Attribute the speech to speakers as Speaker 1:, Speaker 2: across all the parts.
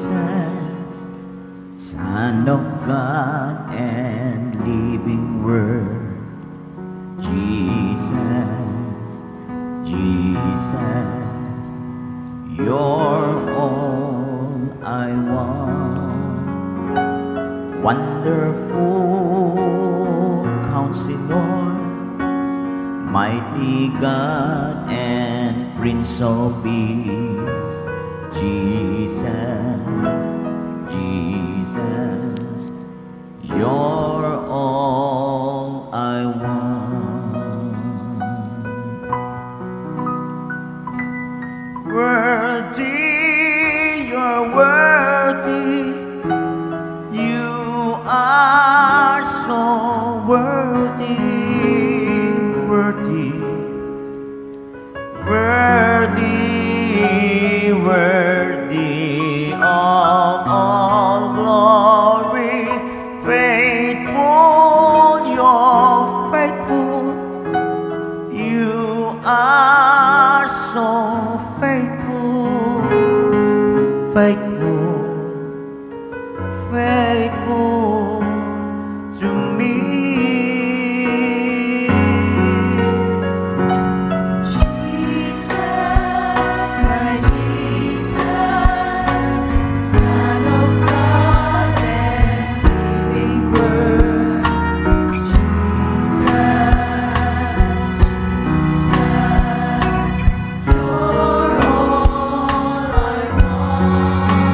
Speaker 1: Jesus, Son of God and living Word. Jesus, Jesus, you're all I want. Wonderful Counselor, mighty God and Prince of Peace. Jesus, Jesus, you're all I want. Worthy, you're worthy. You are so worthy, worthy, worthy, worthy of all glory. Faithful, you're faithful. You are so faithful, faithful, faithful to me.
Speaker 2: Jesus, my Jesus, Son of God and living Word. Jesus, Jesus, you're all I want.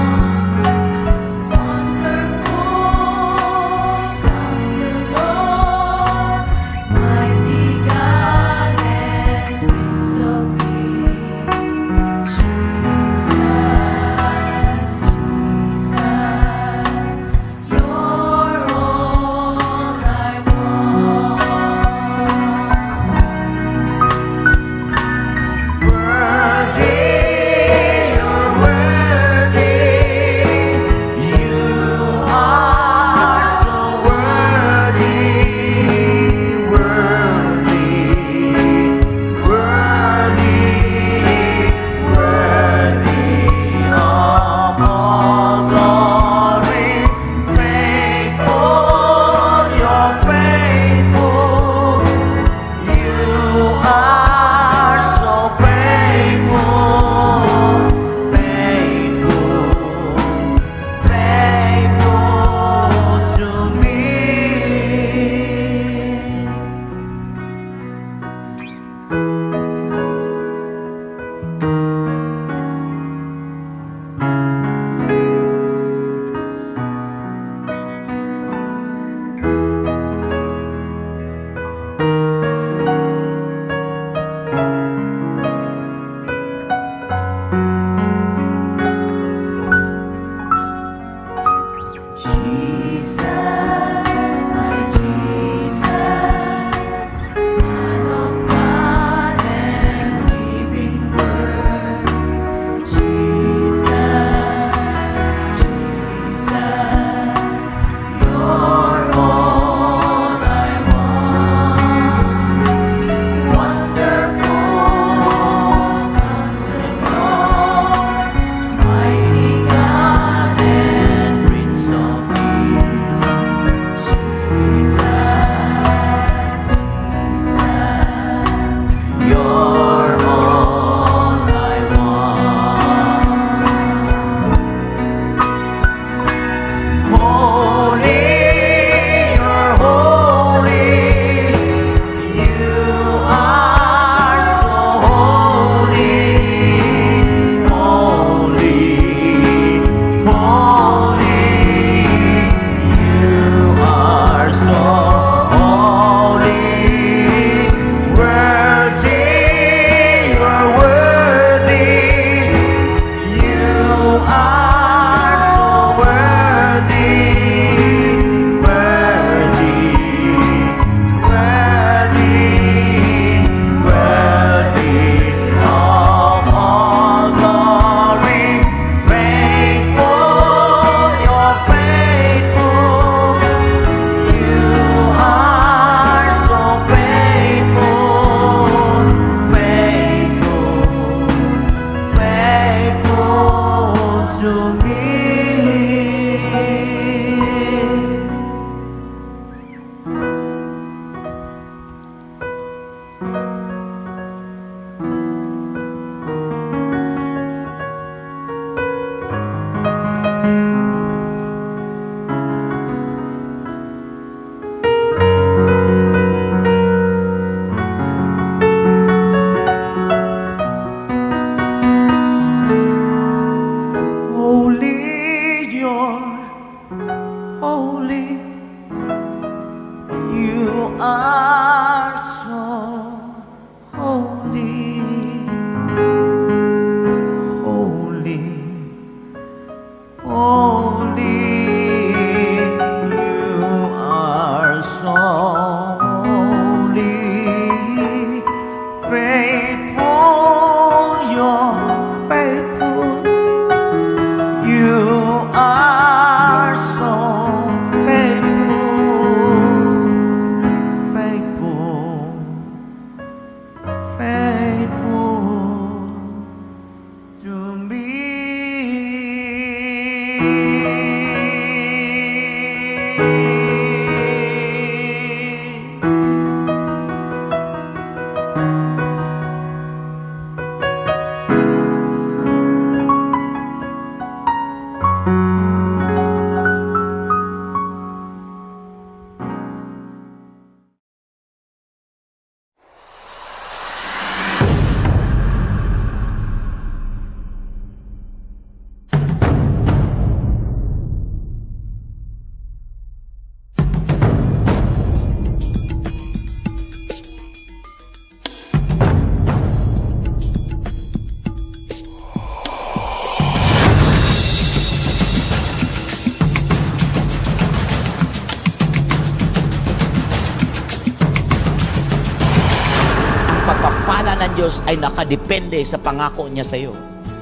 Speaker 3: Pagpapala ng Diyos ay nakadepende sa pangako niya sa iyo.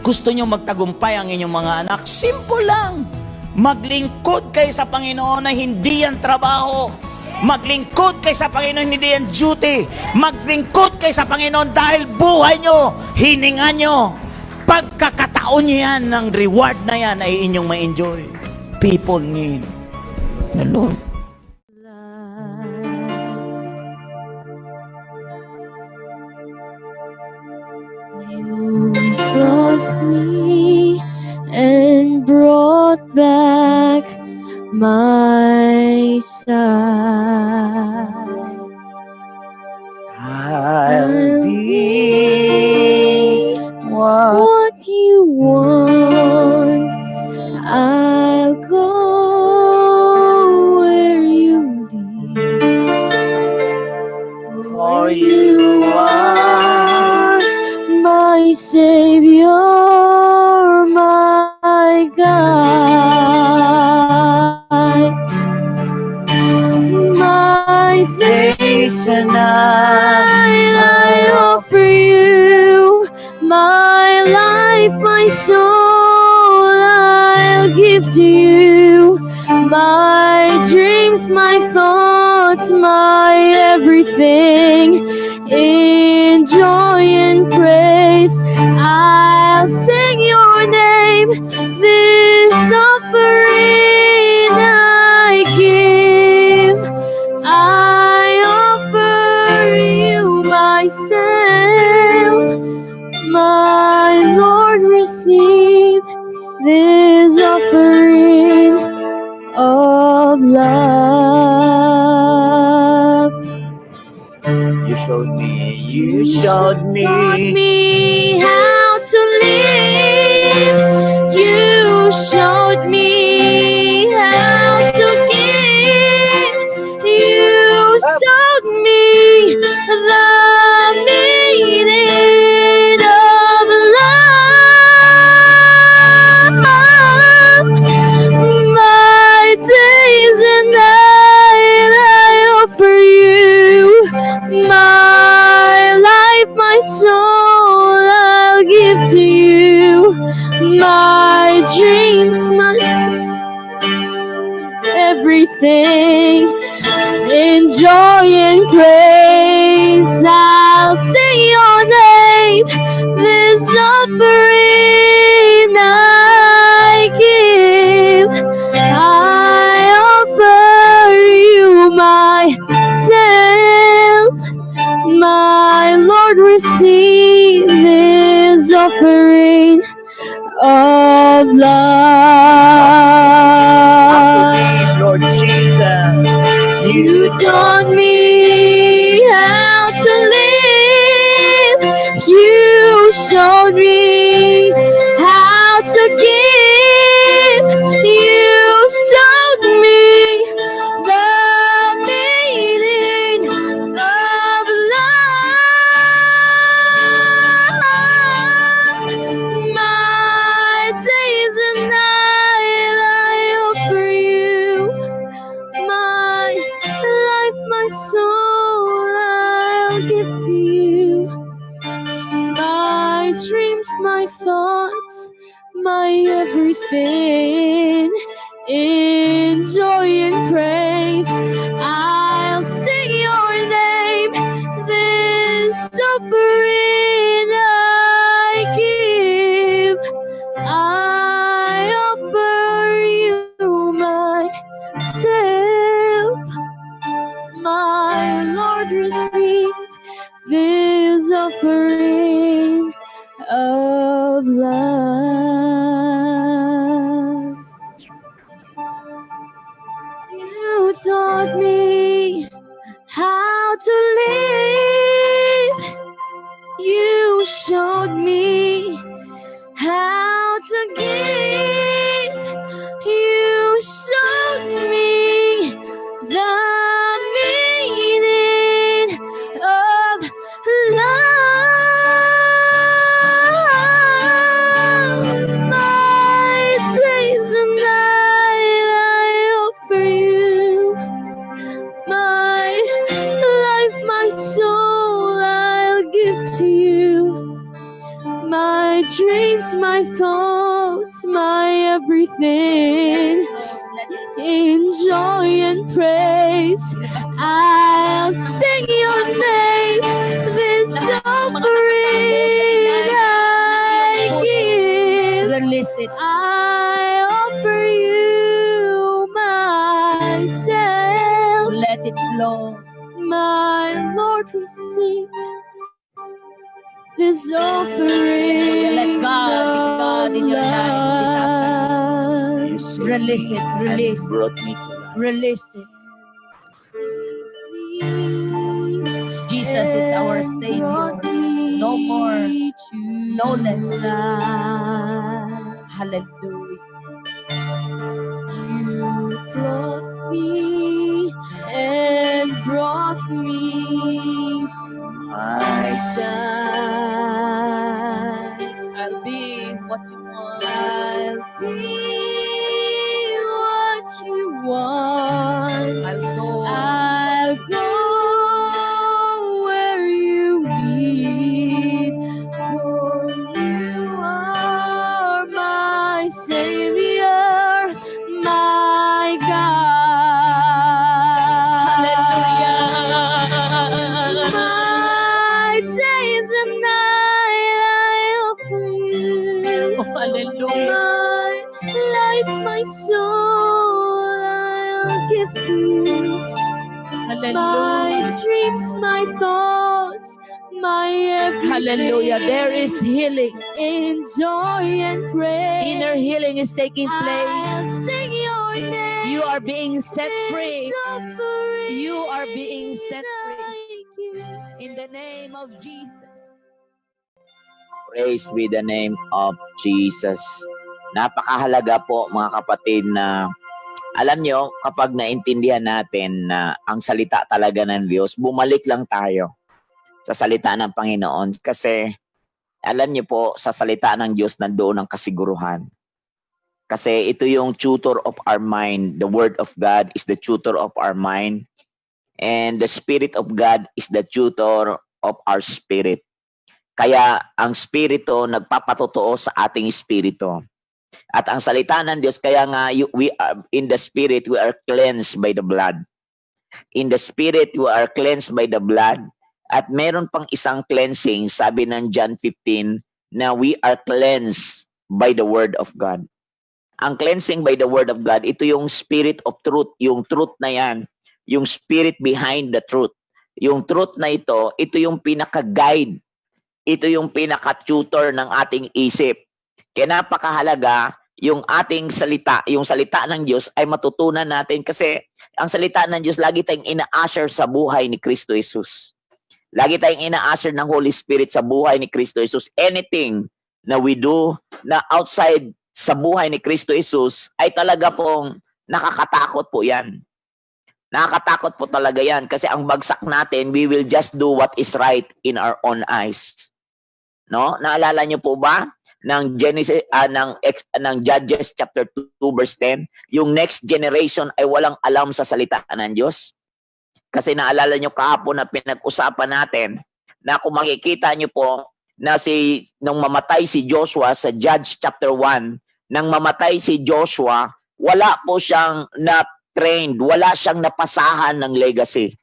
Speaker 3: Gusto niyo magtagumpay ang inyong mga anak? Simple lang. Maglingkod kayo sa Panginoon na hindi yan trabaho. Maglingkod kayo sa Panginoon, hindi yan duty. Maglingkod kayo sa Panginoon dahil buhay nyo, hininga nyo. Pagkakataon nyo yan, ng reward na yan ay inyong ma-enjoy. People need the Lord.
Speaker 2: You brought me and brought back my sight.
Speaker 1: I'll be
Speaker 2: What you want, I'll go where you lead. For you are my Savior, my guide. My days and night I offer you, my life, my soul I'll give to you, my dreams, my thoughts, my everything. In joy and praise I'll sing your name. This offering I give, I offer you myself. My Lord, receive this offering of love.
Speaker 1: you showed
Speaker 2: Taught
Speaker 1: me
Speaker 2: me how to live. You showed me how to give. You showed me the meaning of love. My days and night I offer you, my life, my soul I'll give to you, my dreams, my everything. In joy and praise I'll sing your name. This offering I give, I offer you myself. My Lord, receive this offering of love.
Speaker 1: Lord Jesus.
Speaker 2: You taught me how to live. You showed me how to give. You showed me the meaning of love. My days and night I offer you, my life, my soul I'll give to you, my dreams, my thoughts, my everything. In joy and praise I'll sing your name. This offering I give, I offer thoughts, my everything. In joy and praise, I'll sing your name. This offering I give.
Speaker 1: Release it.
Speaker 2: I offer you myself.
Speaker 1: Let it flow.
Speaker 2: My Lord, receive this offering.
Speaker 1: Let God be God in your life this afternoon.
Speaker 3: You saved
Speaker 1: Release
Speaker 3: me
Speaker 1: it,
Speaker 3: and
Speaker 1: release.
Speaker 3: brought me to life.
Speaker 1: Release it. Jesus is our Savior. No more, no less. Hallelujah.
Speaker 2: You clothed me and brought me
Speaker 3: My
Speaker 2: side.
Speaker 1: I'll be what you want.
Speaker 2: I'll be what you want.
Speaker 1: I'll go.
Speaker 2: I'll go where you lead, for you are my Savior, my God.
Speaker 1: Hallelujah.
Speaker 2: My days and night I offer you.
Speaker 1: Oh, hallelujah.
Speaker 2: My life, my soul, I'll give to you. My
Speaker 1: Hallelujah.
Speaker 2: dreams, my thoughts, my everything.
Speaker 1: Hallelujah. There is healing.
Speaker 2: In joy and praise,
Speaker 1: Inner healing is taking place.
Speaker 2: I'll sing your name.
Speaker 1: You are being set free.
Speaker 2: This offering
Speaker 1: You are being set free.
Speaker 2: I give.
Speaker 1: In the name of Jesus.
Speaker 3: Praise be the name of Jesus. Napakahalaga po mga kapatid na alam nyo, kapag naintindihan natin na ang salita talaga ng Diyos, bumalik lang tayo sa salita ng Panginoon. Kasi alam nyo po, sa salita ng Diyos nandoon ang kasiguruhan. Kasi ito yung tutor of our mind. The Word of God is the tutor of our mind. And the Spirit of God is the tutor of our spirit. Kaya ang Spirito nagpapatotoo sa ating Espiritu. At ang salita ng Diyos, kaya nga we are, in the Spirit, we are cleansed by the blood. In the Spirit, we are cleansed by the blood. At meron pang isang cleansing, sabi ng John 15, na we are cleansed by the Word of God. Ang cleansing by the Word of God, ito yung Spirit of truth. Yung truth na yan, yung Spirit behind the truth. Yung truth na ito yung pinaka-guide. Ito yung pinaka-tutor ng ating isip. Kaya napakahalaga yung ating salita, yung salita ng Diyos ay matutunan natin kasi ang salita ng Diyos lagi tayong ina-usher sa buhay ni Kristo Jesus. Lagi tayong ina-usher ng Holy Spirit sa buhay ni Kristo Jesus. Anything na we do na outside sa buhay ni Kristo Jesus ay talaga pong nakakatakot po yan. Nakakatakot po talaga yan kasi ang bagsak natin, we will just do what is right in our own eyes. No? Naalala niyo po ba ng Genesis ng Judges chapter 2 verse 10, yung next generation ay walang alam sa salita ng Diyos? Kasi naalala niyo kahapon na pinag-usapan natin na kung makikita niyo po na nung mamatay si Joshua sa Judge chapter 1, nang mamatay si Joshua, wala po siyang na-trained, wala siyang napasahan ng legacy.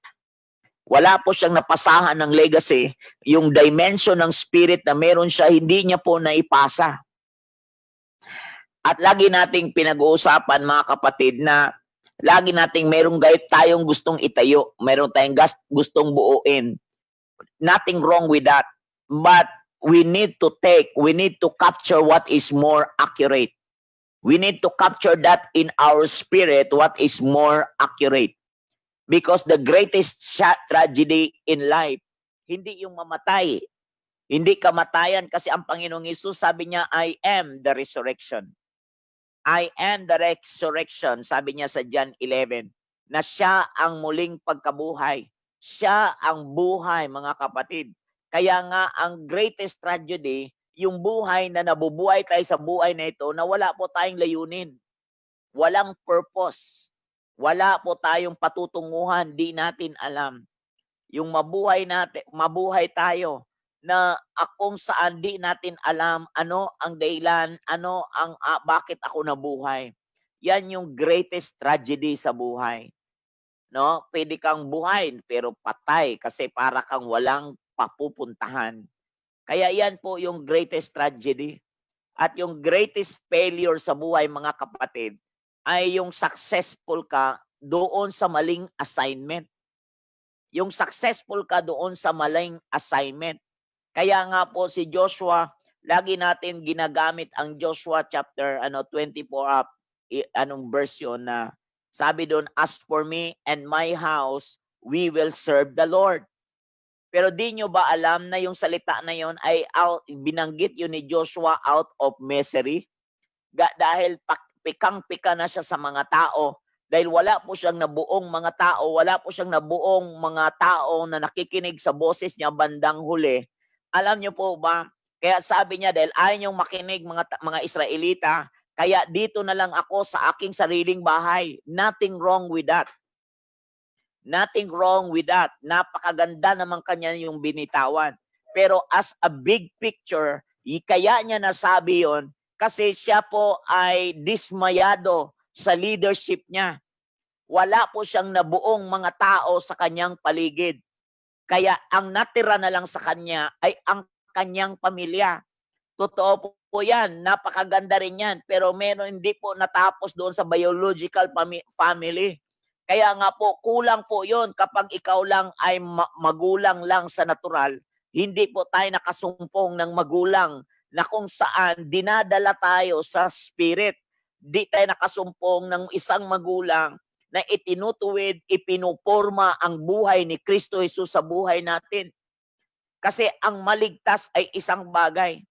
Speaker 3: Wala po siyang napasahan ng legacy, yung dimension ng spirit na meron siya, hindi niya po naipasa. At lagi nating pinag-uusapan mga kapatid na lagi nating merong tayong gustong itayo, meron tayong gustong buuin. Nothing wrong with that. But we need to capture what is more accurate. We need to capture that in our spirit, what is more accurate. Because the greatest tragedy in life, hindi yung mamatay. Hindi kamatayan kasi ang Panginoong Hesus sabi niya, I am the resurrection. I am the resurrection, sabi niya sa John 11, na siya ang muling pagkabuhay. Siya ang buhay, mga kapatid. Kaya nga, ang greatest tragedy, yung buhay na nabubuhay tayo sa buhay na ito, na wala po tayong layunin. Walang purpose. Wala po tayong patutunguhan, di natin alam. Yung mabuhay tayo na kung saan di natin alam ano ang dahilan, ano ang bakit ako nabuhay. Yan yung greatest tragedy sa buhay. No? Pwede kang buhay pero patay kasi para kang walang papupuntahan. Kaya yan po yung greatest tragedy. At yung greatest failure sa buhay, mga kapatid, ay yung successful ka doon sa maling assignment. Yung successful ka doon sa maling assignment. Kaya nga po si Joshua, lagi natin ginagamit ang Joshua chapter 24 anong version na sabi doon, as for me and my house, we will serve the Lord. Pero di nyo ba alam na yung salita na yon ay binanggit yun ni Joshua out of misery? Dahil pikang-pika na siya sa mga tao. Dahil wala po siyang nabuong mga tao, wala po siyang nabuong mga tao na nakikinig sa boses niya bandang huli. Alam nyo po ba, kaya sabi niya, dahil ayaw niyong makinig mga Israelita, kaya dito na lang ako sa aking sariling bahay. Nothing wrong with that. Nothing wrong with that. Napakaganda naman kanya yung binitawan. Pero as a big picture, kaya niya nasabi yon kasi siya po ay dismayado sa leadership niya. Wala po siyang nabuong mga tao sa kanyang paligid. Kaya ang natira na lang sa kanya ay ang kanyang pamilya. Totoo po yan. Napakaganda rin yan. Pero hindi po natapos doon sa biological family. Kaya nga po, kulang po yon kapag ikaw lang ay magulang lang sa natural. Hindi po tayo nakasumpong ng magulang na kung saan dinadala tayo sa spirit. Di tayo nakasumpong ng isang magulang na itinutuwid, ipinuporma ang buhay ni Kristo Jesus sa buhay natin. Kasi ang maligtas ay isang bagay.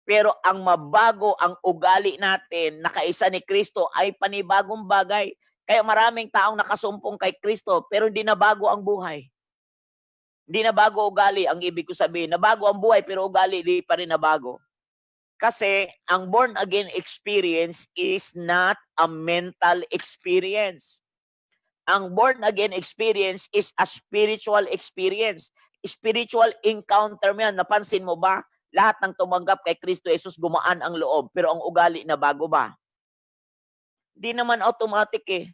Speaker 3: Pero ang mabago ang ugali natin na kaisa ni Kristo ay panibagong bagay. Kaya maraming taong nakasumpong kay Kristo pero hindi na bago ang buhay. Hindi na bago ugali, ang ibig ko sabihin. Nabago ang buhay pero ugali di pa rin nabago. Kasi ang born again experience is not a mental experience. Ang born again experience is a spiritual experience. Spiritual encounter mo yan. Napansin mo ba? Lahat ng tumanggap kay Kristo Jesus gumaan ang loob pero ang ugali na bago ba? Di naman automatic eh.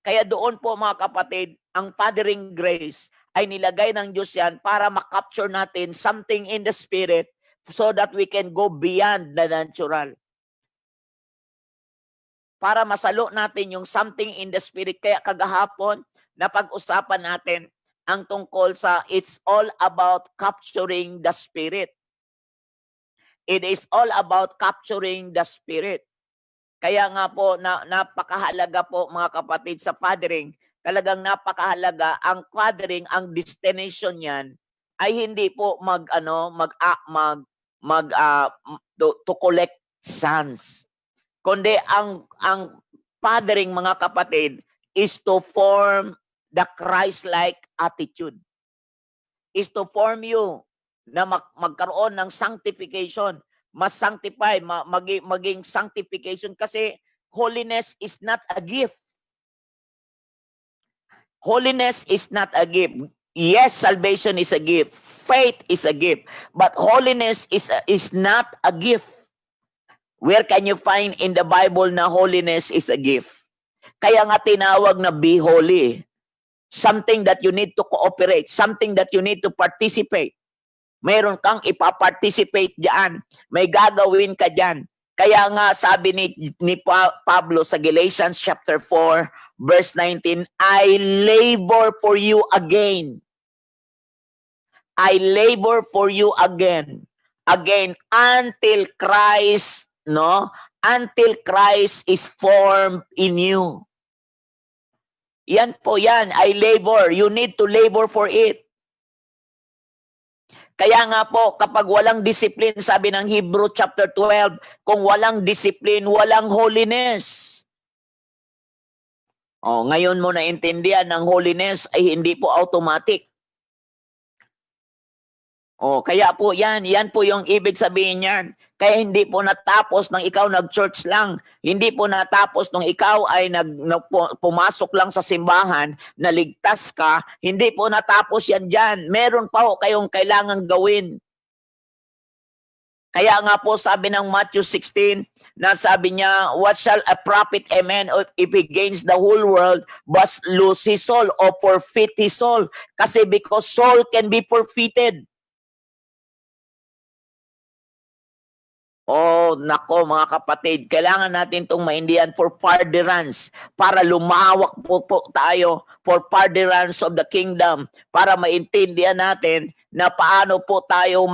Speaker 3: Kaya doon po mga kapatid, ang Fathering Grace ay nilagay ng Diyos yan para makapture natin something in the spirit so that we can go beyond the natural. Para masalo natin yung something in the spirit. Kaya kagahapon, napag-usapan natin ang tungkol sa it's all about capturing the spirit. It is all about capturing the spirit. Kaya nga po, napakahalaga po mga kapatid sa fathering, talagang napakahalaga ang fathering, ang destination niyan ay hindi po to collect sons. Kundi ang fathering mga kapatid is to form the Christ-like attitude. Is to form you na magkaroon ng sanctification. Mas sanctify, maging sanctification kasi holiness is not a gift. Holiness is not a gift. Yes, salvation is a gift. Faith is a gift. But holiness is not a gift. Where can you find in the Bible na holiness is a gift? Kaya nga tinawag na be holy. Something that you need to cooperate. Something that you need to participate. Meron kang ipaparticipate diyan. May gagawin ka diyan. Kaya nga sabi ni Pablo sa Galatians chapter 4 verse 19, I labor for you again. I labor for you again. Again until Christ, until Christ is formed in you. Yan po yan, I labor. You need to labor for it. Kaya nga po, kapag walang discipline, sabi ng Hebrew chapter 12, kung walang discipline, walang holiness. Ngayon mo naintindihan ng holiness ay hindi po automatic. Kaya po yan po yung ibig sabihin niyan. Kaya hindi po natapos nang ikaw nag-church lang. Hindi po natapos nung ikaw ay pumasok lang sa simbahan, naligtas ka. Hindi po natapos yan dyan. Meron pa po kayong kailangang gawin. Kaya nga po sabi ng Matthew 16, na sabi niya, what shall a profit a man if he gains the whole world but lose his soul or forfeit his soul? Kasi because soul can be forfeited. Nako mga kapatid, kailangan natin itong maintindihan for furtherance, para lumawak po tayo for furtherance of the kingdom, para maintindihan natin na paano po tayo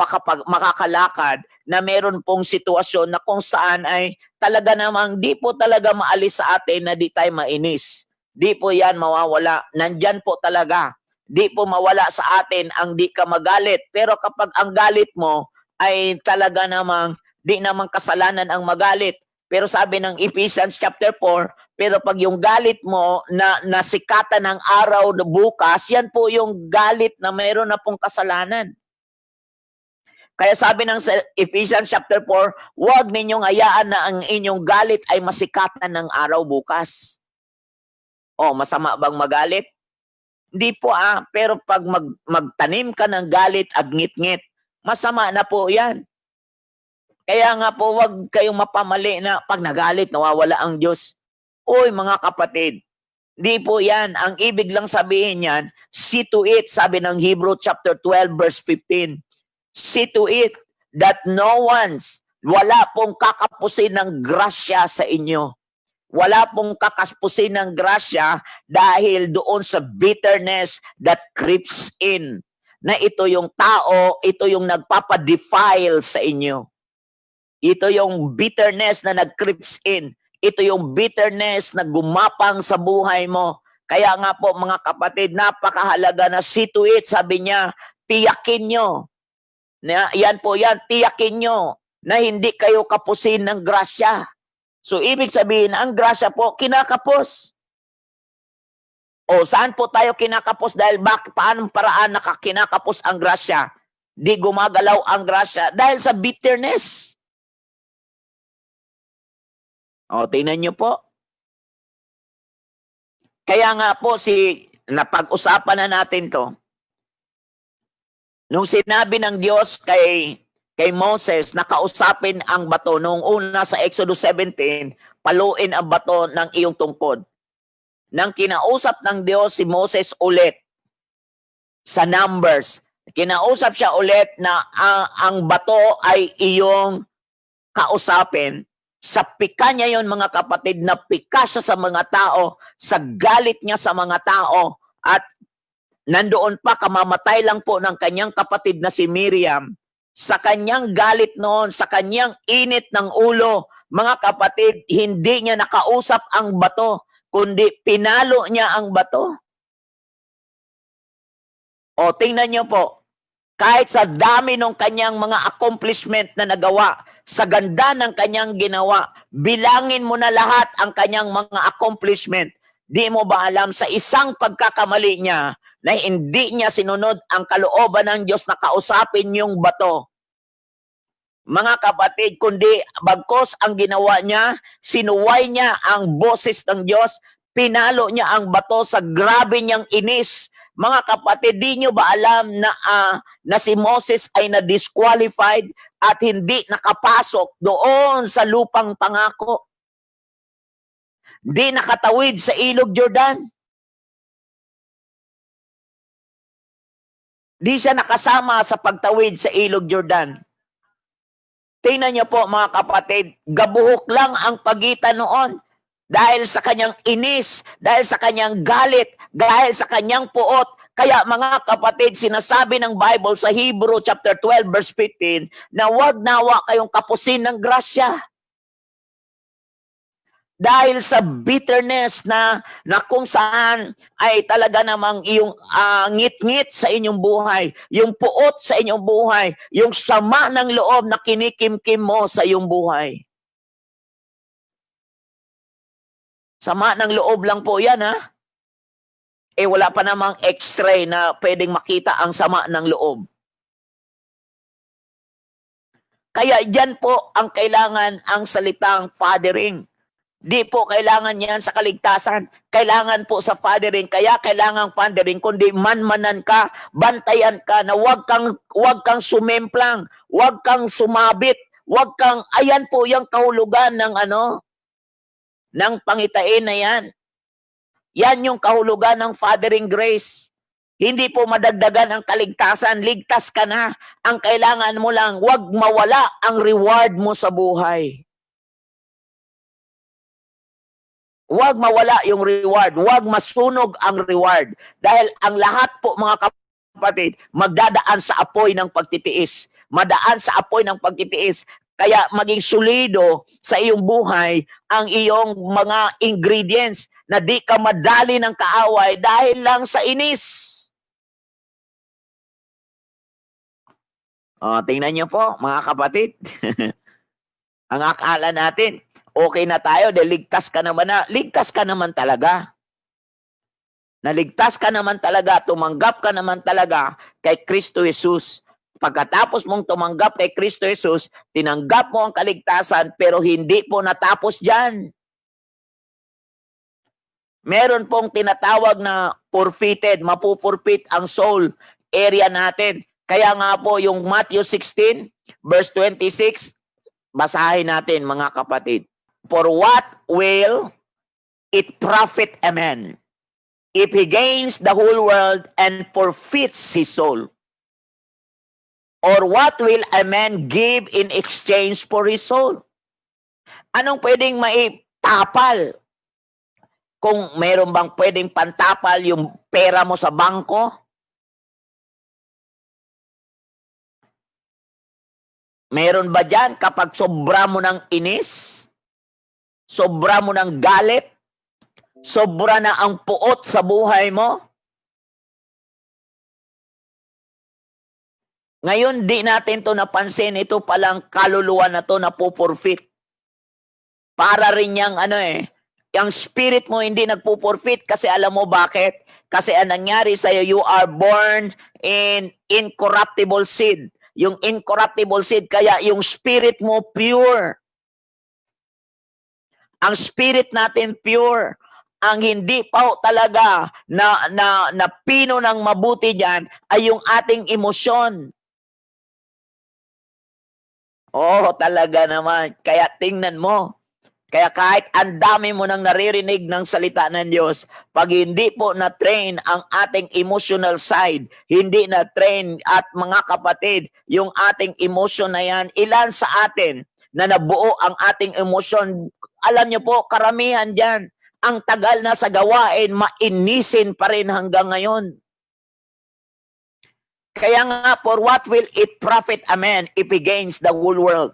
Speaker 3: makakalakad na meron pong sitwasyon na kung saan ay talaga namang di po talaga maalis sa atin na di tayo mainis. Di po yan mawawala. Nandyan po talaga. Di po mawala sa atin ang di ka magalit. Pero kapag ang galit mo ay talaga namang di naman kasalanan ang magalit. Pero sabi ng Ephesians chapter 4, pero pag yung galit mo na nasikatan ng araw na bukas, yan po yung galit na mayroon na pong kasalanan. Kaya sabi ng Ephesians chapter 4, huwag ninyong hayaan na ang inyong galit ay masikatan ng araw bukas. Masama bang magalit? Hindi po pero pag magtanim ka ng galit at ngit-ngit, masama na po yan. Kaya nga po, wag kayong mapamali na pag nagalit, nawawala ang Diyos. Mga kapatid, di po yan. Ang ibig lang sabihin yan, see to it, sabi ng Hebrew chapter 12 verse 15. See to it that wala pong kakapusin ng grasya sa inyo. Wala pong kakapusin ng grasya dahil doon sa bitterness that creeps in. Na ito yung tao, ito yung nagpapadefile sa inyo. Ito yung bitterness na nag-creeps in. Ito yung bitterness na gumapang sa buhay mo. Kaya nga po mga kapatid, napakahalaga na see to it, sabi niya, tiyakin nyo. Yan po yan, tiyakin nyo na hindi kayo kapusin ng grasya. So ibig sabihin, ang grasya po, kinakapos. Saan po tayo kinakapos? Dahil paanong paraan kinakapos ang grasya? Di gumagalaw ang grasya dahil sa bitterness. Tingnan nyo po. Kaya nga po, napag-usapan na natin to. Nung sinabi ng Diyos kay Moses, nakausapin ang bato. Nung una sa Exodus 17, paluin ang bato ng iyong tungkod. Nang kinausap ng Diyos si Moses ulit sa Numbers, kinausap siya ulit na ang bato ay iyong kausapin. Sa pika niya yon mga kapatid, na pika siya sa mga tao, sa galit niya sa mga tao, at nandoon pa, kamamatay lang po ng kanyang kapatid na si Miriam. Sa kanyang galit noon, sa kanyang init ng ulo, mga kapatid, hindi niya nakausap ang bato, kundi pinalo niya ang bato. Tingnan niyo po, kahit sa dami ng kanyang mga accomplishment na nagawa, sa ganda ng kanyang ginawa, bilangin mo na lahat ang kanyang mga accomplishment. Di mo ba alam, sa isang pagkakamali niya, na hindi niya sinunod ang kalooban ng Diyos na kausapin yung bato. Mga kapatid, kundi bagkos ang ginawa niya, sinuway niya ang boses ng Diyos, pinalo niya ang bato sa grabe niyang inis. Mga kapatid, di nyo ba alam na si Moses ay na-disqualified at hindi nakapasok doon sa lupang pangako? Di nakatawid sa ilog Jordan. Di siya nakasama sa pagtawid sa ilog Jordan. Tingnan niyo po mga kapatid, gabuhok lang ang pagitan noon. Dahil sa kanyang inis, dahil sa kanyang galit, dahil sa kanyang puot. Kaya mga kapatid, sinasabi ng Bible sa Hebrew chapter 12 verse 15 na huwag nawa kayong kapusin ng grasya. Dahil sa bitterness na kung saan ay talaga namang yung ngit-ngit sa inyong buhay, yung puot sa inyong buhay, yung sama ng loob na kinikimkim mo sa iyong buhay. Sama ng loob lang po yan, ha? Wala pa namang x-ray na pwedeng makita ang sama ng loob. Kaya dyan po ang kailangan ang salitang fathering. Di po kailangan yan sa kaligtasan. Kailangan po sa fathering. Kaya kailangan fathering, kundi manmanan ka, bantayan ka, na wag kang sumemplang, wag kang sumabit, ayan po yung kahulugan ng ng pangitain na yan. Yan yung kahulugan ng fathering grace. Hindi po madagdagan ang kaligtasan, ligtas ka na. Ang kailangan mo lang, wag mawala ang reward mo sa buhay. Huwag mawala yung reward. Huwag masunog ang reward. Dahil ang lahat po, mga kapatid, magdadaan sa apoy ng pagtitiis. Madaan sa apoy ng pagtitiis. Kaya maging solido sa iyong buhay ang iyong mga ingredients na di ka madali ng kaaway dahil lang sa inis. Tingnan niyo po, mga kapatid. Ang akala natin, okay na tayo, dahil ligtas ka naman na. Ligtas ka naman talaga. Naligtas ka naman talaga, tumanggap ka naman talaga kay Kristo Jesus. Pagkatapos mong tumanggap kay Kristo Jesus, tinanggap mo ang kaligtasan, pero hindi po natapos dyan. Meron pong tinatawag na forfeited, mapupurpit ang soul area natin. Kaya nga po yung Matthew 16, verse 26, basahin natin, mga kapatid. For what will it profit a man if he gains the whole world and forfeits his soul? Or what will a man give in exchange for his soul? Anong pwedeng maitapal? Kung meron bang pwedeng pantapal yung pera mo sa bangko? Meron ba dyan kapag sobra mo ng inis? Sobra mo ng galit? Sobra na ang puot sa buhay mo? Ngayon, di natin to napansin. Ito palang kaluluwa na to na pupurfit. Para rin yung yung spirit mo hindi nagpupurfit kasi alam mo bakit? Kasi ang nangyari sa'yo, you are born in incorruptible seed. Yung incorruptible seed, kaya yung spirit mo pure. Ang spirit natin pure. Ang hindi pa talaga na pino ng mabuti diyan ay yung ating emosyon. Talaga naman. Kaya tingnan mo. Kaya kahit ang dami mo nang naririnig ng salita ng Diyos, pag hindi po na-train ang ating emotional side, hindi na-train at mga kapatid, yung ating emotion na yan, ilan sa atin na nabuo ang ating emotion, alam niyo po, karamihan dyan, ang tagal na sa gawain, mainisin pa rin hanggang ngayon. Kaya nga, for what will it profit a man if he gains the whole world?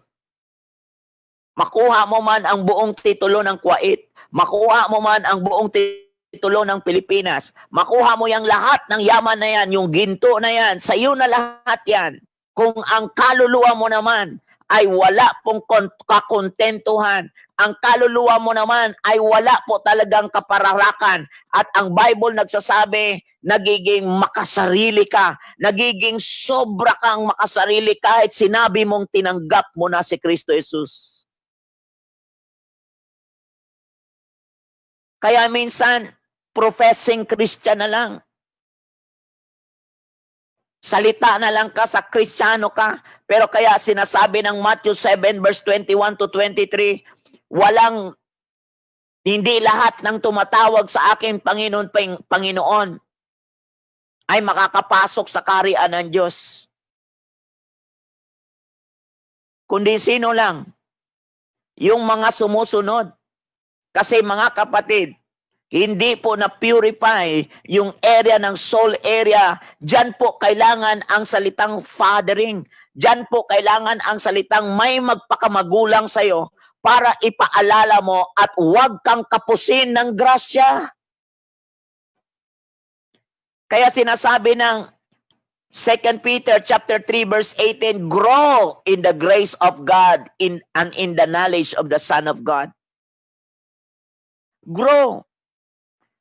Speaker 3: Makuha mo man ang buong titulo ng Kuwait, makuha mo man ang buong titulo ng Pilipinas, makuha mo yung lahat ng yaman na yan, yung ginto na yan, sa iyo na lahat yan. Kung ang kaluluwa mo naman ay wala pong kakontentuhan, ang kaluluwa mo naman ay wala po talagang kapararakan, at ang Bible nagsasabi, nagiging makasarili ka, nagiging sobra kang makasarili kahit sinabi mong tinanggap mo na si Kristo Jesus. Kaya minsan, professing Christian na lang. Salita na lang ka, sa Kristiyano ka. Pero kaya sinasabi ng Matthew 7 verse 21 to 23, hindi lahat ng tumatawag sa akin Panginoon ay makakapasok sa kaharian ng Diyos. Kundi sino lang? Yung mga sumusunod. Kasi mga kapatid, hindi po na-purify yung area ng soul area. Diyan po kailangan ang salitang fathering. Diyan po kailangan ang salitang may magpakamagulang sa'yo para ipaalala mo at huwag kang kapusin ng grasya. Kaya sinasabi ng 2 Peter chapter 3 verse 18, grow in the grace of God and in the knowledge of the Son of God. Grow.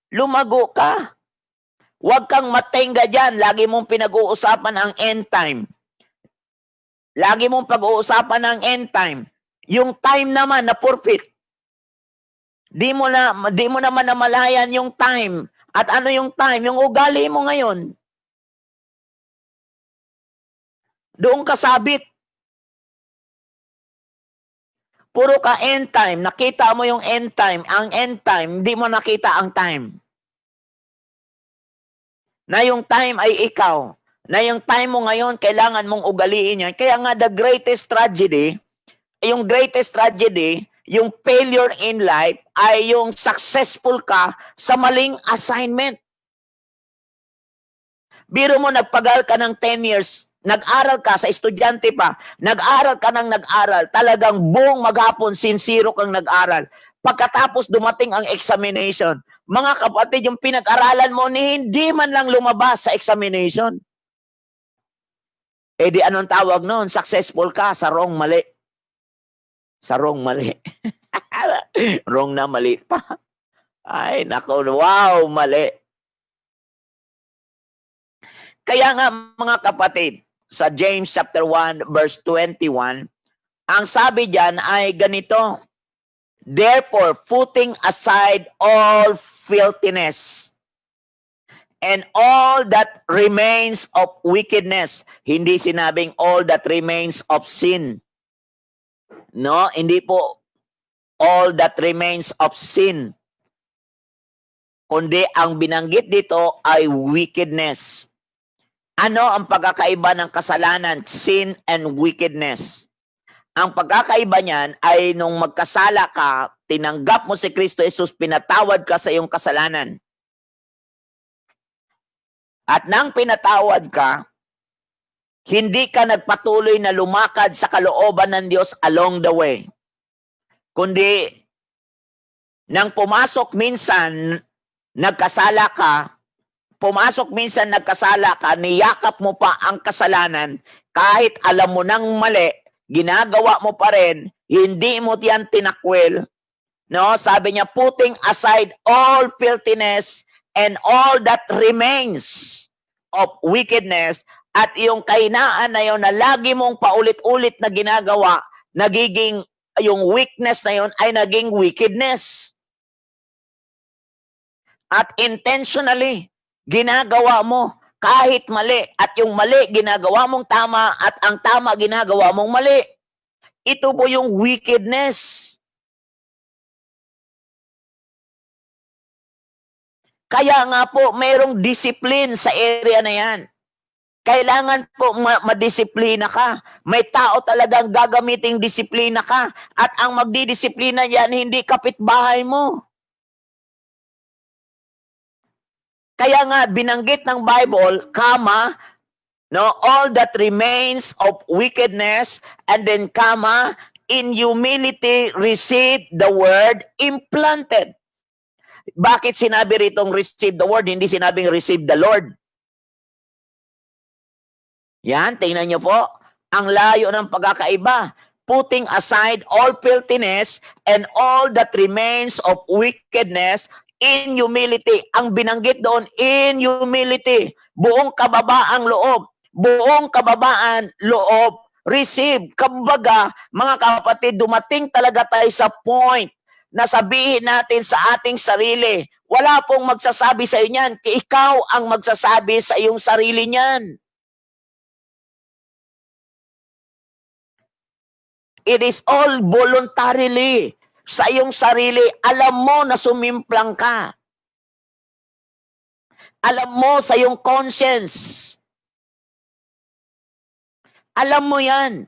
Speaker 3: Lumago ka. Huwag kang matenga dyan. Lagi mong pinag-uusapan ang end time. Lagi mong pag-uusapan ng end time. Yung time naman na forfeit. Di mo naman namalayan yung time. At ano yung time? Yung ugali mo ngayon. Doon ka sabit. Puro ka end time. Nakita mo yung end time. Ang end time, hindi mo nakita ang time. Na yung time ay ikaw. Na yung time mo ngayon, kailangan mong ugaliin yan. Kaya nga, the greatest tragedy, yung failure in life, ay yung successful ka sa maling assignment. Biro mo, nagpagal ka ng 10 years, nag-aral ka, sa estudyante pa, nag-aral ka ng nag-aral, talagang buong maghapon, sincero kang nag-aral. Pagkatapos dumating ang examination, mga kapatid, yung pinag-aralan mo ni hindi man lang lumabas sa examination. Eh di anong tawag noon? Successful ka sa wrong mali. Sa wrong mali. Wrong na mali pa. Ay, nako, wow, mali. Kaya nga mga kapatid, sa James chapter 1 verse 21, ang sabi diyan ay ganito, therefore, putting aside all filthiness and all that remains of wickedness. Hindi sinabing all that remains of sin. No, hindi po all that remains of sin. Kundi ang binanggit dito ay wickedness. Ano ang pagkakaiba ng kasalanan, sin and wickedness? Ang pagkakaiba niyan ay nung magkasala ka, tinanggap mo si Kristo Jesus, pinatawad ka sa iyong kasalanan. At nang pinatawad ka, hindi ka nagpatuloy na lumakad sa kalooban ng Diyos along the way. Kundi, nang pumasok minsan, nagkasala ka, niyakap mo pa ang kasalanan, kahit alam mo nang mali, ginagawa mo pa rin, hindi mo yan tinakwil. No? Sabi niya, putting aside all filthiness and all that remains of wickedness, at yung kahinaan na yun na lagi mong paulit-ulit na ginagawa, nagiging, yung weakness na yun ay naging wickedness. At intentionally, ginagawa mo kahit mali, at yung mali ginagawa mong tama, at ang tama ginagawa mong mali. Ito po yung wickedness. Kaya nga po, mayroong discipline sa area na yan. Kailangan po madisiplina ka. May tao talagang gagamiting disiplina ka. At ang magdidisiplina yan, hindi kapitbahay mo. Kaya nga, binanggit ng Bible, comma, no, all that remains of wickedness, and then, comma, in humility receive the word implanted. Bakit sinabi ritong receive the word, hindi sinabing receive the Lord? Yan, tingnan nyo po. Ang layo ng pagkakaiba. Putting aside all filthiness and all that remains of wickedness in humility. Ang binanggit doon, in humility. Buong kababaang loob. Buong kababaan loob. Receive. Kumbaga, mga kapatid, dumating talaga tayo sa point na sabihin natin sa ating sarili, wala pong magsasabi sa iyo niyan. Ikaw ang magsasabi sa iyong sarili niyan. It is all voluntarily. Sa iyong sarili, alam mo na sumimplang ka. Alam mo sa iyong conscience. Alam mo yan.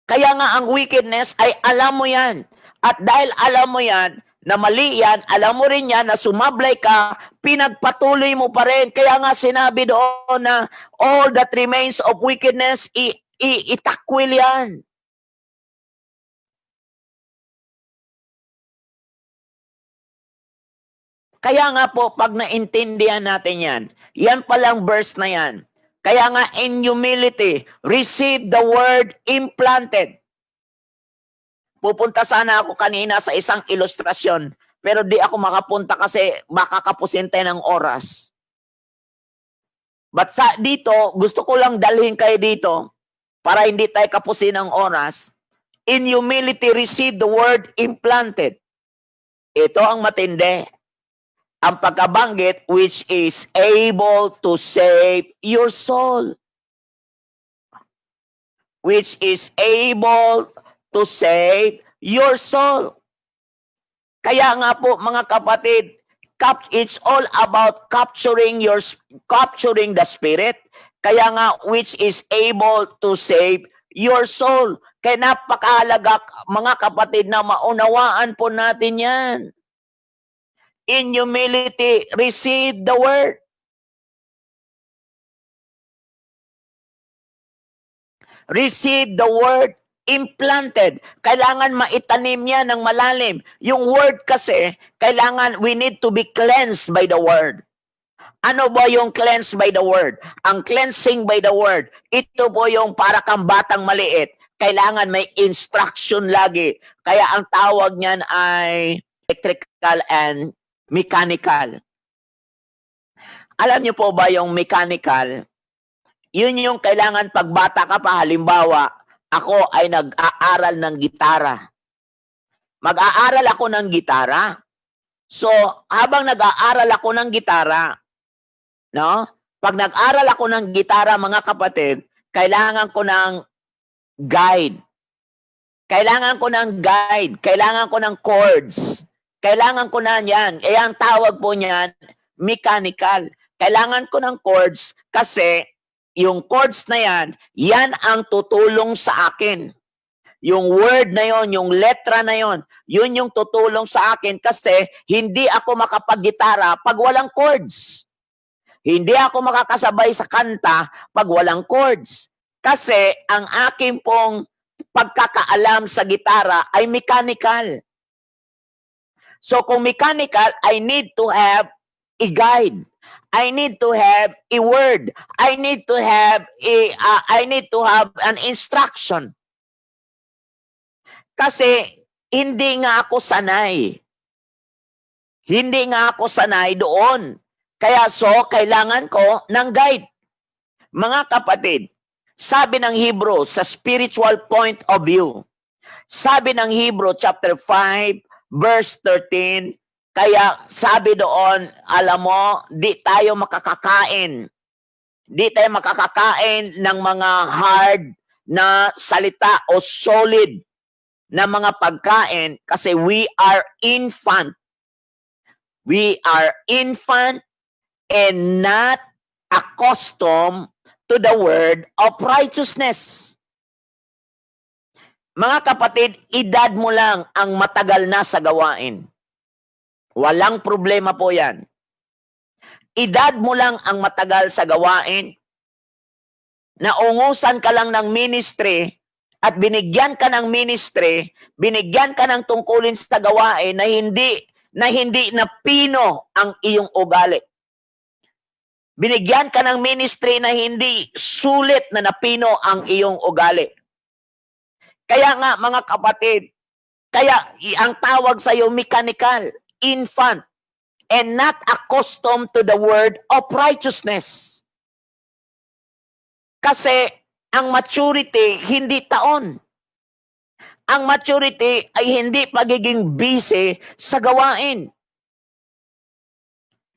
Speaker 3: Kaya nga ang wickedness ay alam mo yan. At dahil alam mo yan, na mali yan, alam mo rin yan, na sumablay ka, pinagpatuloy mo pa rin. Kaya nga sinabi doon na all that remains of wickedness, itakwil yan. Kaya nga po, pag naintindihan natin yan, yan palang verse na yan. Kaya nga, in humility, receive the word implanted. Pupunta sana ako kanina sa isang ilustrasyon, pero di ako makapunta kasi baka kapusin tayo ng oras. But dito, gusto ko lang dalhin kayo dito para hindi tayo kapusin ng oras, in humility receive the word implanted. Ito ang matindi. Ang pagkabanggit, which is able to save your soul. Which is able to save your soul. Kaya nga po mga kapatid, it's all about capturing the spirit. Kaya nga, which is able to save your soul. Kaya napakahalaga mga kapatid na maunawaan po natin yan. In humility, receive the word. Receive the word implanted. Kailangan maitanim yan ng malalim. Yung word kasi, kailangan, we need to be cleansed by the word. Ano ba yung cleansed by the word? Ang cleansing by the word, ito po yung para kang batang maliit. Kailangan may instruction lagi. Kaya ang tawag niyan ay electrical and mechanical. Alam niyo po ba yung mechanical? Yun yung kailangan pag bata ka pa, halimbawa, ako ay nag-aaral ng gitara. Mag-aaral ako ng gitara. So, habang nag-aaral ako ng gitara, no? Pag nag-aral ako ng gitara, mga kapatid, kailangan ko ng guide. Kailangan ko ng guide. Kailangan ko ng chords. Kailangan ko na yan. Eh, ang tawag po niyan, mechanical. Kailangan ko ng chords kasi yung chords na yan, yan ang tutulong sa akin. Yung word na yon, yung letra na yon, yun yung tutulong sa akin kasi hindi ako makapag-gitara pag walang chords. Hindi ako makakasabay sa kanta pag walang chords. Kasi ang aking pong pagkakaalam sa gitara ay mechanical. So kung mechanical, I need to have a guide. I need to have a word. I need to have an instruction. Kasi hindi nga ako sanay. Hindi nga ako sanay doon. Kaya kailangan ko ng guide. Mga kapatid, sabi ng Hebrew sa spiritual point of view, sabi ng Hebrew chapter 5, verse 13, kaya sabi doon, alam mo, di tayo makakakain. Di tayo makakakain ng mga hard na salita o solid na mga pagkain kasi we are infant. We are infant and not accustomed to the word of righteousness. Mga kapatid, edad mo lang ang matagal na sa gawain. Walang problema po yan. Edad mo lang ang matagal sa gawain. Naungusan ka lang ng ministry at binigyan ka ng ministry, binigyan ka ng tungkulin sa gawain na hindi na pino ang iyong ugali. Binigyan ka ng ministry na hindi sulit na napino ang iyong ugali. Kaya nga mga kapatid, kaya ang tawag sa iyo mechanical, infant, and not accustomed to the word of righteousness. Kasi ang maturity hindi taon. Ang maturity ay hindi pagiging busy sa gawain.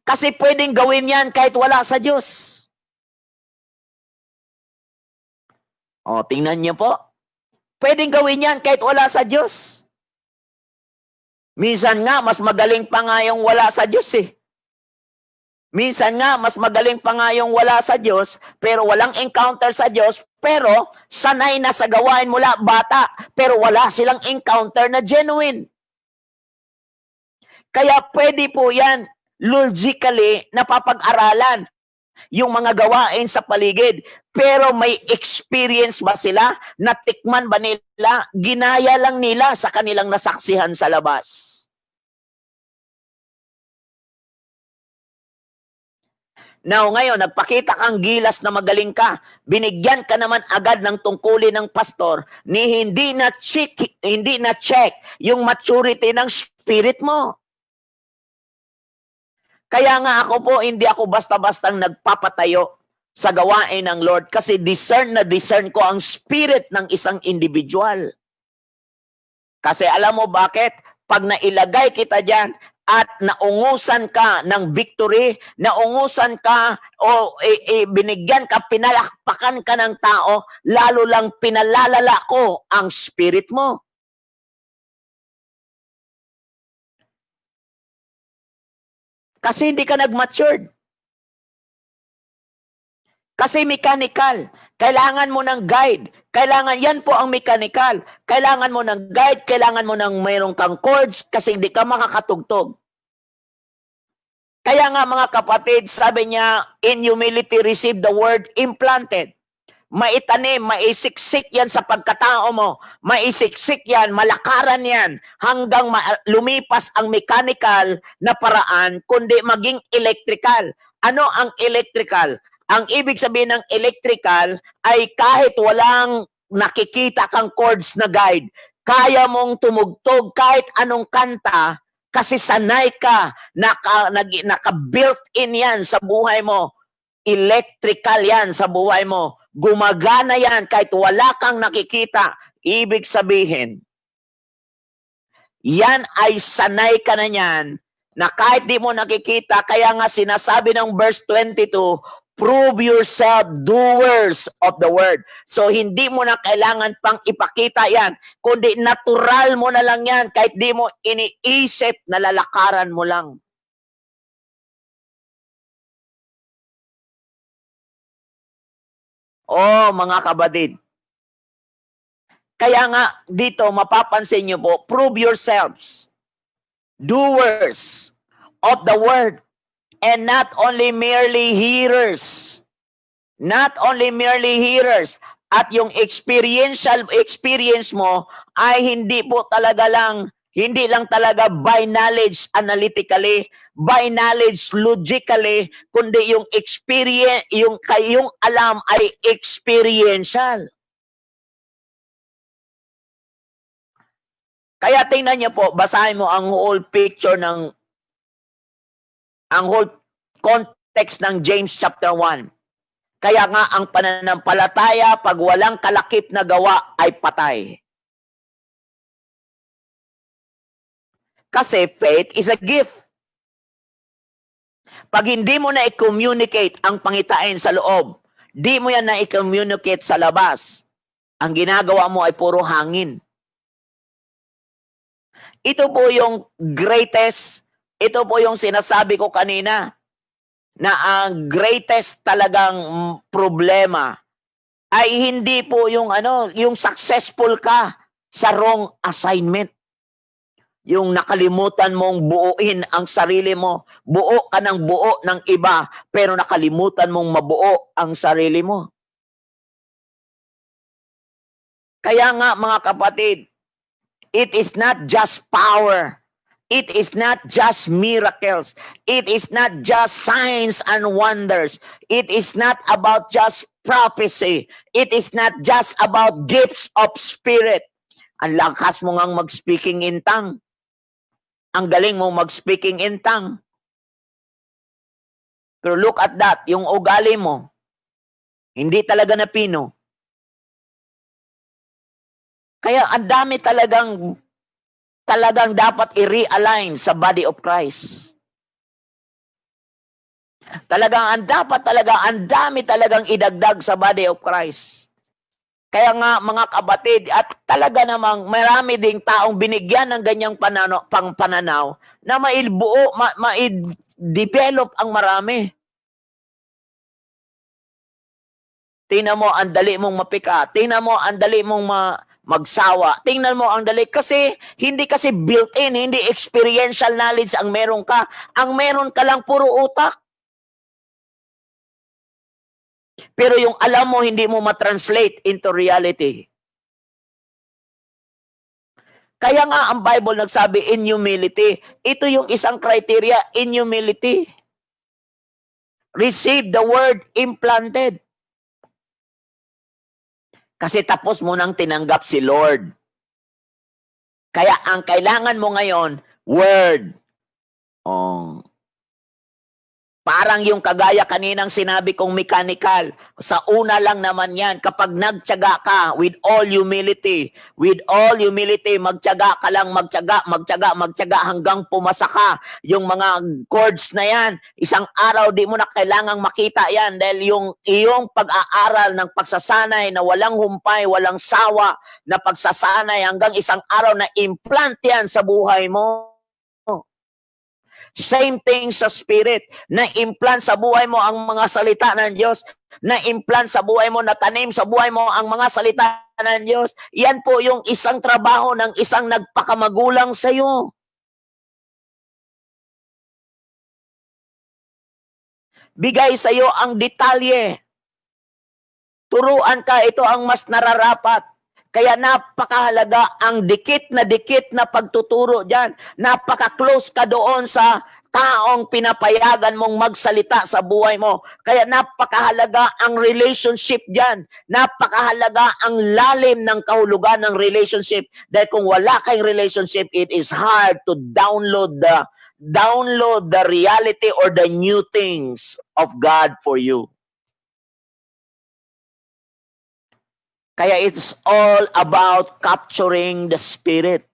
Speaker 3: Kasi pwedeng gawin yan kahit wala sa Diyos. O, tingnan niyo po. Pwedeng gawin yan kahit wala sa Diyos. Minsan nga, mas magaling pa nga yung wala sa Diyos eh. Minsan nga, mas magaling pa nga yung wala sa Diyos, pero walang encounter sa Diyos, pero sanay na sa gawain mula bata, pero wala silang encounter na genuine. Kaya pwede po yan, logically, napapag-aralan yung mga gawain sa paligid. Pero may experience ba sila? Natikman ba nila? Ginaya lang nila sa kanilang nasaksihan sa labas. Now, ngayon, nagpakita kang gilas na magaling ka. Binigyan ka naman agad ng tungkulin ng pastor ni hindi na check yung maturity ng spirit mo. Kaya nga ako po, hindi ako basta-bastang nagpapatayo sa gawain ng Lord kasi discern ko ang spirit ng isang individual. Kasi alam mo bakit? Pag nailagay kita dyan at naungusan ka ng victory, naungusan ka o binigyan ka, pinalakpakan ka ng tao, lalo lang pinalalala ko ang spirit mo. Kasi hindi ka nag-matured. Kasi mechanical. Kailangan mo ng guide. Yan po ang mechanical. Kailangan mo ng guide, kailangan mo ng mayroong kang chords kasi hindi ka makakatugtog. Kaya nga mga kapatid, sabi niya, in humility receive the word implanted. Maitanim, maisiksik yan sa pagkatao mo. Maisiksik yan, malakaran yan, hanggang lumipas ang mechanical na paraan, kundi maging electrical. Ano ang electrical? Ang ibig sabihin ng electrical ay kahit walang nakikita kang chords na guide, kaya mong tumugtog kahit anong kanta kasi sanay ka, naka-built-in yan sa buhay mo. Electrical yan sa buhay mo. Gumagana yan kahit wala kang nakikita. Ibig sabihin, yan ay sanay ka na yan na kahit di mo nakikita, kaya nga sinasabi ng verse 22, prove yourself doers of the word. So, hindi mo na kailangan pang ipakita yan, kundi natural mo na lang yan, kahit di mo iniisip na lalakaran mo lang. Oh, mga kabatid. Kaya nga, dito, mapapansin nyo po, prove yourselves doers of the word. And not only merely hearers. Not only merely hearers. At yung experience mo ay hindi lang talaga by knowledge analytically, by knowledge logically, kundi yung experience, yung kayong alam ay experiential. Kaya tingnan niyo po, basahin mo ang whole picture ang whole context ng James chapter 1. Kaya nga ang pananampalataya pag walang kalakip na gawa ay patay. Kasi faith is a gift. Pag hindi mo na i-communicate ang pangitain sa loob, di mo yan na i-communicate sa labas, ang ginagawa mo ay puro hangin. Ito po yung greatest. Ito po yung sinasabi ko kanina na ang greatest talagang problema ay hindi po yung yung successful ka sa wrong assignment. Yung nakalimutan mong buuin ang sarili mo. Buo ka ng buo ng iba, pero nakalimutan mong mabuo ang sarili mo. Kaya nga mga kapatid, it is not just power. It is not just miracles. It is not just signs and wonders. It is not about just prophecy. It is not just about gifts of spirit. Ang lakas mo ngang mag-speaking in tongue. Ang galing mo mag-speaking in tongue. Pero look at that, yung ugali mo, hindi talaga napino. Kaya ang dami talagang dapat i-realign sa body of Christ. Ang dami talagang idagdag sa body of Christ. Kaya nga mga kabatid, at talaga namang marami ding taong binigyan ng ganyang pananaw na maibuo, ma-develop ang marami. Tingnan mo, ang dali mong mapika. Tingnan mo, ang dali mong magsawa. Tingnan mo ang dali. Kasi, hindi kasi built-in, hindi experiential knowledge ang meron ka. Ang meron ka lang puro utak. Pero yung alam mo, hindi mo matranslate into reality. Kaya nga ang Bible nagsabi in humility. Ito yung isang criteria in humility. Receive the word implanted. Kasi tapos mo nang tinanggap si Lord. Kaya ang kailangan mo ngayon, word. Oh. Parang yung kagaya kaninang sinabi kong mechanical. Sa una lang naman yan, kapag nagtiyaga ka with all humility, magtiyaga ka lang, magtiyaga hanggang pumasa ka. Yung mga chords na yan, isang araw di mo na kailangang makita yan dahil yung iyong pag-aaral ng pagsasanay na walang humpay, walang sawa, na pagsasanay hanggang isang araw na implant yan sa buhay mo. Same thing sa spirit, na-implant sa buhay mo ang mga salita ng Diyos, na-implant sa buhay mo, natanim sa buhay mo ang mga salita ng Diyos. Yan po yung isang trabaho ng isang nagpakamagulang sa iyo. Bigay sa iyo ang detalye. Turuan ka, ito ang mas nararapat. Kaya napakahalaga ang dikit na pagtuturo dyan. Napaka-close ka doon sa taong pinapayagan mong magsalita sa buhay mo. Kaya napakahalaga ang relationship dyan. Napakahalaga ang lalim ng kahulugan ng relationship. Dahil kung wala kayong relationship, it is hard to download the reality or the new things of God for you. Kaya it's all about capturing the Spirit.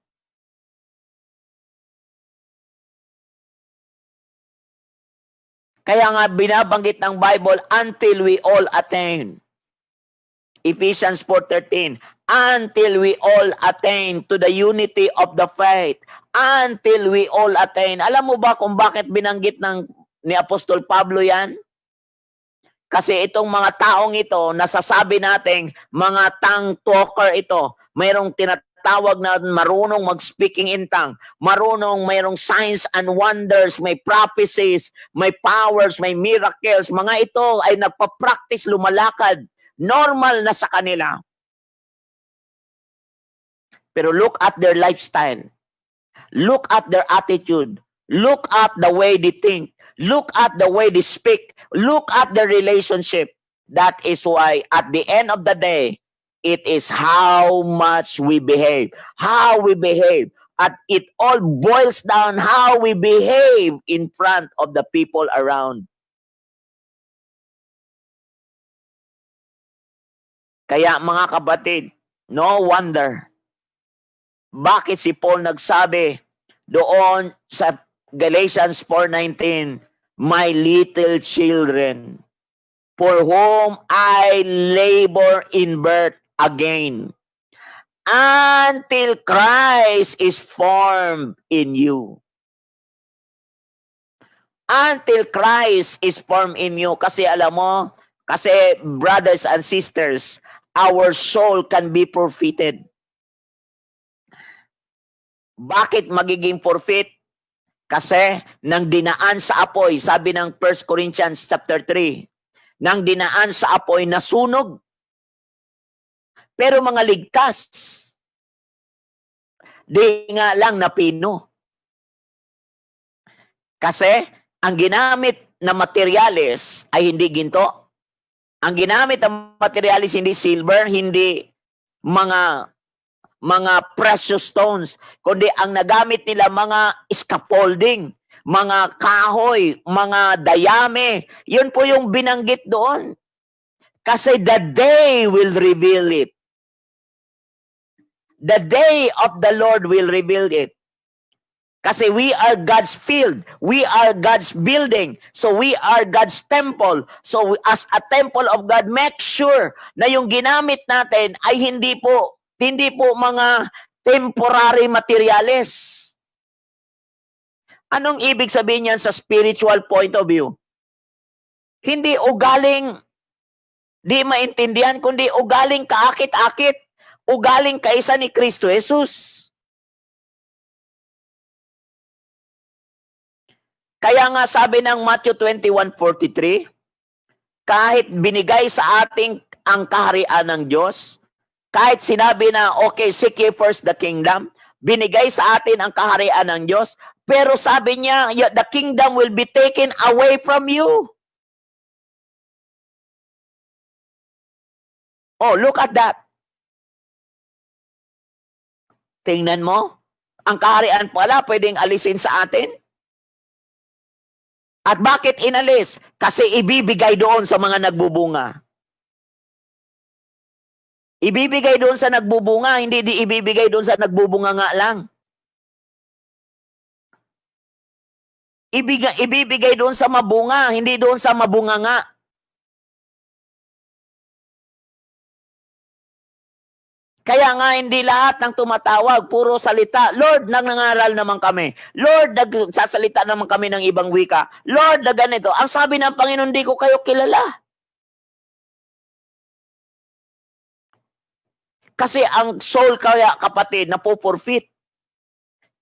Speaker 3: Kaya nga binabanggit ng Bible, until we all attain. Ephesians 4:13, until we all attain to the unity of the faith. Until we all attain. Alam mo ba kung bakit binanggit ni Apostol Pablo yan? Kasi itong mga taong ito, nasasabi nating mga tongue talker ito. Mayroong tinatawag na marunong mag-speaking in tongue. Mayroong signs and wonders, may prophecies, may powers, may miracles. Mga ito ay nagpa-practice lumalakad. Normal na sa kanila. Pero look at their lifestyle. Look at their attitude. Look at the way they think. Look at the way they speak. Look at the relationship. That is why at the end of the day, it is how much we behave. How we behave. At it all boils down how we behave in front of the people around. Kaya mga kapatid, no wonder. Bakit si Paul nagsabi doon sa Galatians 4:19, my little children, for whom I labor in birth again, until Christ is formed in you. Until Christ is formed in you. Kasi alam mo, kasi brothers and sisters, our soul can be forfeited. Bakit magiging forfeit? Kasi nang dinaan sa apoy, sabi ng 1 Corinthians chapter 3, nang dinaan sa apoy, nasunog. Pero mga ligtas, di nga lang napino. Kasi ang ginamit na materyales ay hindi ginto. Ang ginamit na materyales hindi silver, hindi mga precious stones, kundi ang nagamit nila mga scaffolding, mga kahoy, mga dayame. Yun po yung binanggit doon. Kasi the day will reveal it. The day of the Lord will reveal it. Kasi we are God's field. We are God's building. So we are God's temple. So as a temple of God, make sure na yung ginamit natin ay hindi po mga temporary materials. Anong ibig sabihin yan sa spiritual point of view? Hindi ugaling di maintindihan, kundi ugaling kaakit-akit, ugaling kaisa ni Kristo Jesus. Kaya nga sabi ng Matthew 21:43, kahit binigay sa ating ang kaharian ng Diyos, kahit sinabi na, okay, seek ye first the kingdom, binigay sa atin ang kaharian ng Diyos, pero sabi niya, the kingdom will be taken away from you. Oh, look at that. Tingnan mo, ang kaharian pala pwedeng alisin sa atin. At bakit inalis? Kasi ibibigay doon sa mga nagbubunga. Ibibigay doon sa nagbubunga, hindi di ibibigay doon sa nagbubunga nga lang. Ibibigay doon sa mabunga, hindi doon sa mabunga nga. Kaya nga hindi lahat ng tumatawag, puro salita. Lord, nangangaral naman kami. Lord, nagsasalita naman kami ng ibang wika. Lord, na ganito. Ang sabi ng Panginoon, di ko kayo kilala. Kasi ang soul kaya, kapatid, napupurfit.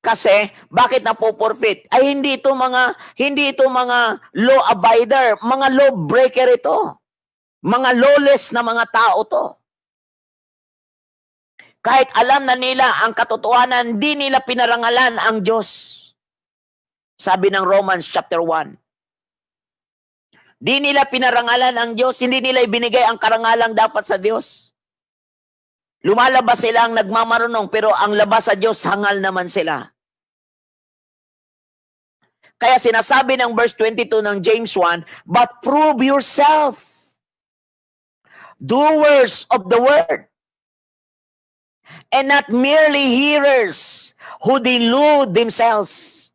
Speaker 3: Kasi, bakit napupurfit? Ay hindi ito mga law abider, mga law breaker ito. Mga lawless na mga tao to. Kahit alam na nila ang katotohanan, di nila pinarangalan ang Diyos. Sabi ng Romans chapter 1. Di nila pinarangalan ang Diyos, hindi nila ibinigay ang karangalang dapat sa Diyos. Lumalabas sila ang nagmamarunong, pero ang labas sa Diyos, hangal naman sila. Kaya sinasabi ng verse 22 ng James 1, but prove yourself, doers of the word, and not merely hearers who delude themselves.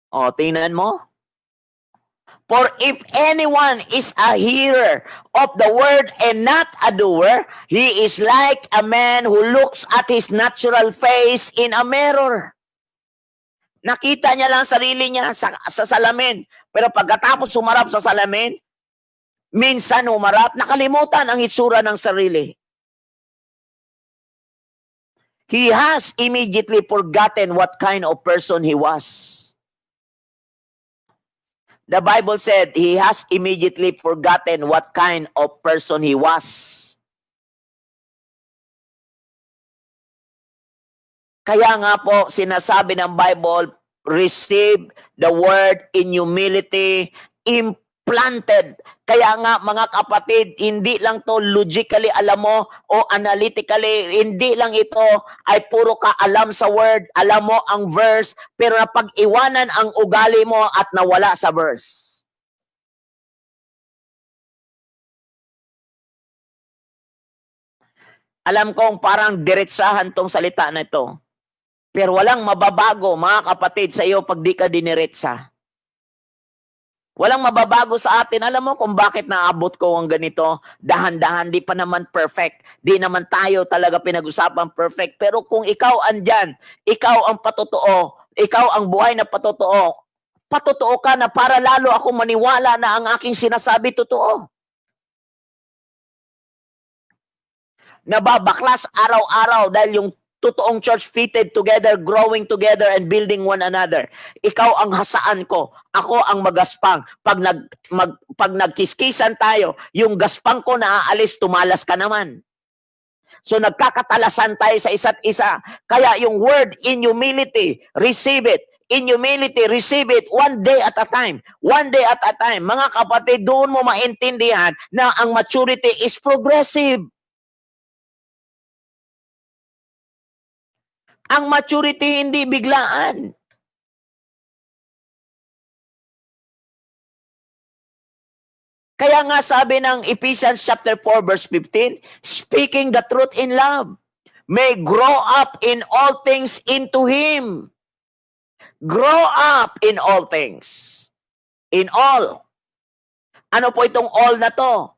Speaker 3: O, tingnan mo. For if anyone is a hearer of the word and not a doer, he is like a man who looks at his natural face in a mirror. Nakita niya lang sarili niya sa salamin. Pero pagkatapos sumarap sa salamin, minsan umarap, nakalimutan ang itsura ng sarili. He has immediately forgotten what kind of person he was. The Bible said he has immediately forgotten what kind of person he was. Kaya nga po, sinasabi ng Bible, receive the word in humility, implanted. Kaya nga mga kapatid, hindi lang to logically alam mo o analytically, hindi lang ito ay puro ka alam sa word, alam mo ang verse, pero napag-iwanan ang ugali mo at nawala sa verse. Alam kong parang diretsahan tong salita na ito. Pero walang mababago, mga kapatid, sa iyo pag di ka diniretsa. Walang mababago sa atin. Alam mo kung bakit naabot ko ang ganito? Dahan-dahan, di pa naman perfect. Di naman tayo talaga pinag-usapan perfect. Pero kung ikaw andyan, ikaw ang patotoo, ikaw ang buhay na patotoo, patotoo ka na para lalo ako maniwala na ang aking sinasabi totoo. Nababaklas araw-araw dahil yung totoong church fitted together, growing together, and building one another. Ikaw ang hasaan ko. Ako ang magaspang. Pag nagkiskisan tayo, yung gaspang ko na aalis, tumalas ka naman. So nagkakatalasan tayo sa isa't isa. Kaya yung word in humility, receive it. In humility, receive it one day at a time. One day at a time. Mga kapatid, doon mo maintindihan na ang maturity is progressive. Ang maturity hindi biglaan. Kaya nga sabi ng Ephesians chapter 4 verse 15, speaking the truth in love, may grow up in all things into Him. Grow up in all things. In all. Ano po itong all na to?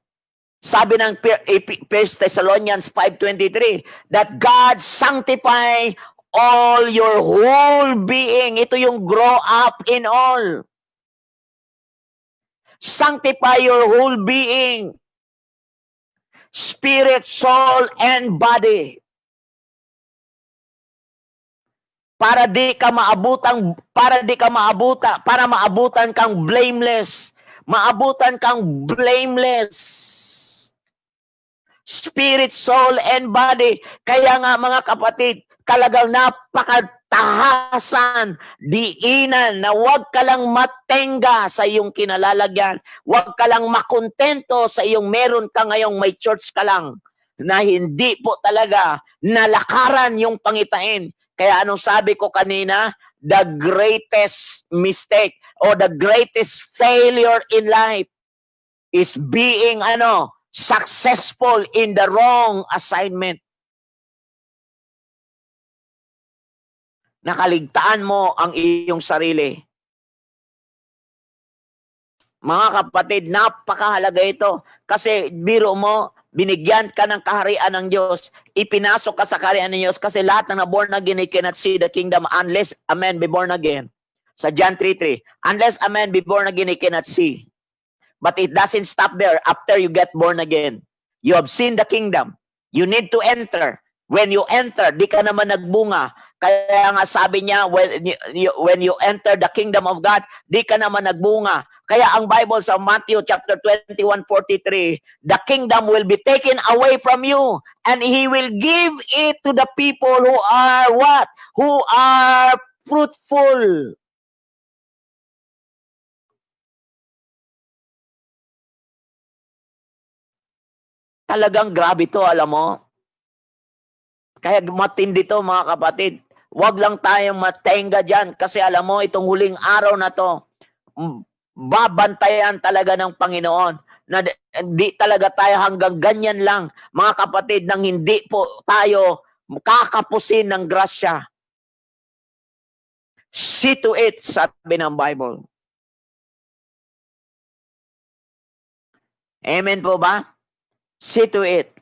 Speaker 3: Sabi ng 1 Thessalonians 5:23, that God sanctify all your whole being. Ito yung grow up in all. Sanctify your whole being. Spirit, soul, and body. Para maabutan kang blameless. Maabutan kang blameless. Spirit, soul, and body. Kaya nga mga kapatid, talagang napakatahasan, diinan, na huwag ka lang matenga sa iyong kinalalagyan. Huwag ka lang makontento sa iyong meron ka ngayong may church ka lang, na hindi po talaga nalakaran yung pangitain. Kaya anong sabi ko kanina? The greatest mistake or the greatest failure in life is being successful in the wrong assignment. Nakaligtaan mo ang iyong sarili. Mga kapatid, napakahalaga ito. Kasi biro mo, binigyan ka ng kaharian ng Diyos, ipinasok ka sa kaharian ng Diyos kasi lahat ng born again, they cannot see the kingdom unless a man be born again. Sa John 3:3, unless a man be born again, he cannot see. But it doesn't stop there. After you get born again, you have seen the kingdom. You need to enter. When you enter, di ka naman nagbunga. Kaya nga sabi niya, when you enter the kingdom of God, di ka naman nagbunga. Kaya ang Bible sa Matthew chapter 21:43, the kingdom will be taken away from you and He will give it to the people who are what? Who are fruitful. Talagang grabe to, alam mo. Kaya matindi to, mga kapatid. Huwag lang tayong matenga dyan kasi alam mo, itong huling araw na to, babantayan talaga ng Panginoon na di talaga tayo hanggang ganyan lang, mga kapatid, nang hindi po tayo kakapusin ng grasya. See to it, sabi ng Bible. Amen po ba? See to it.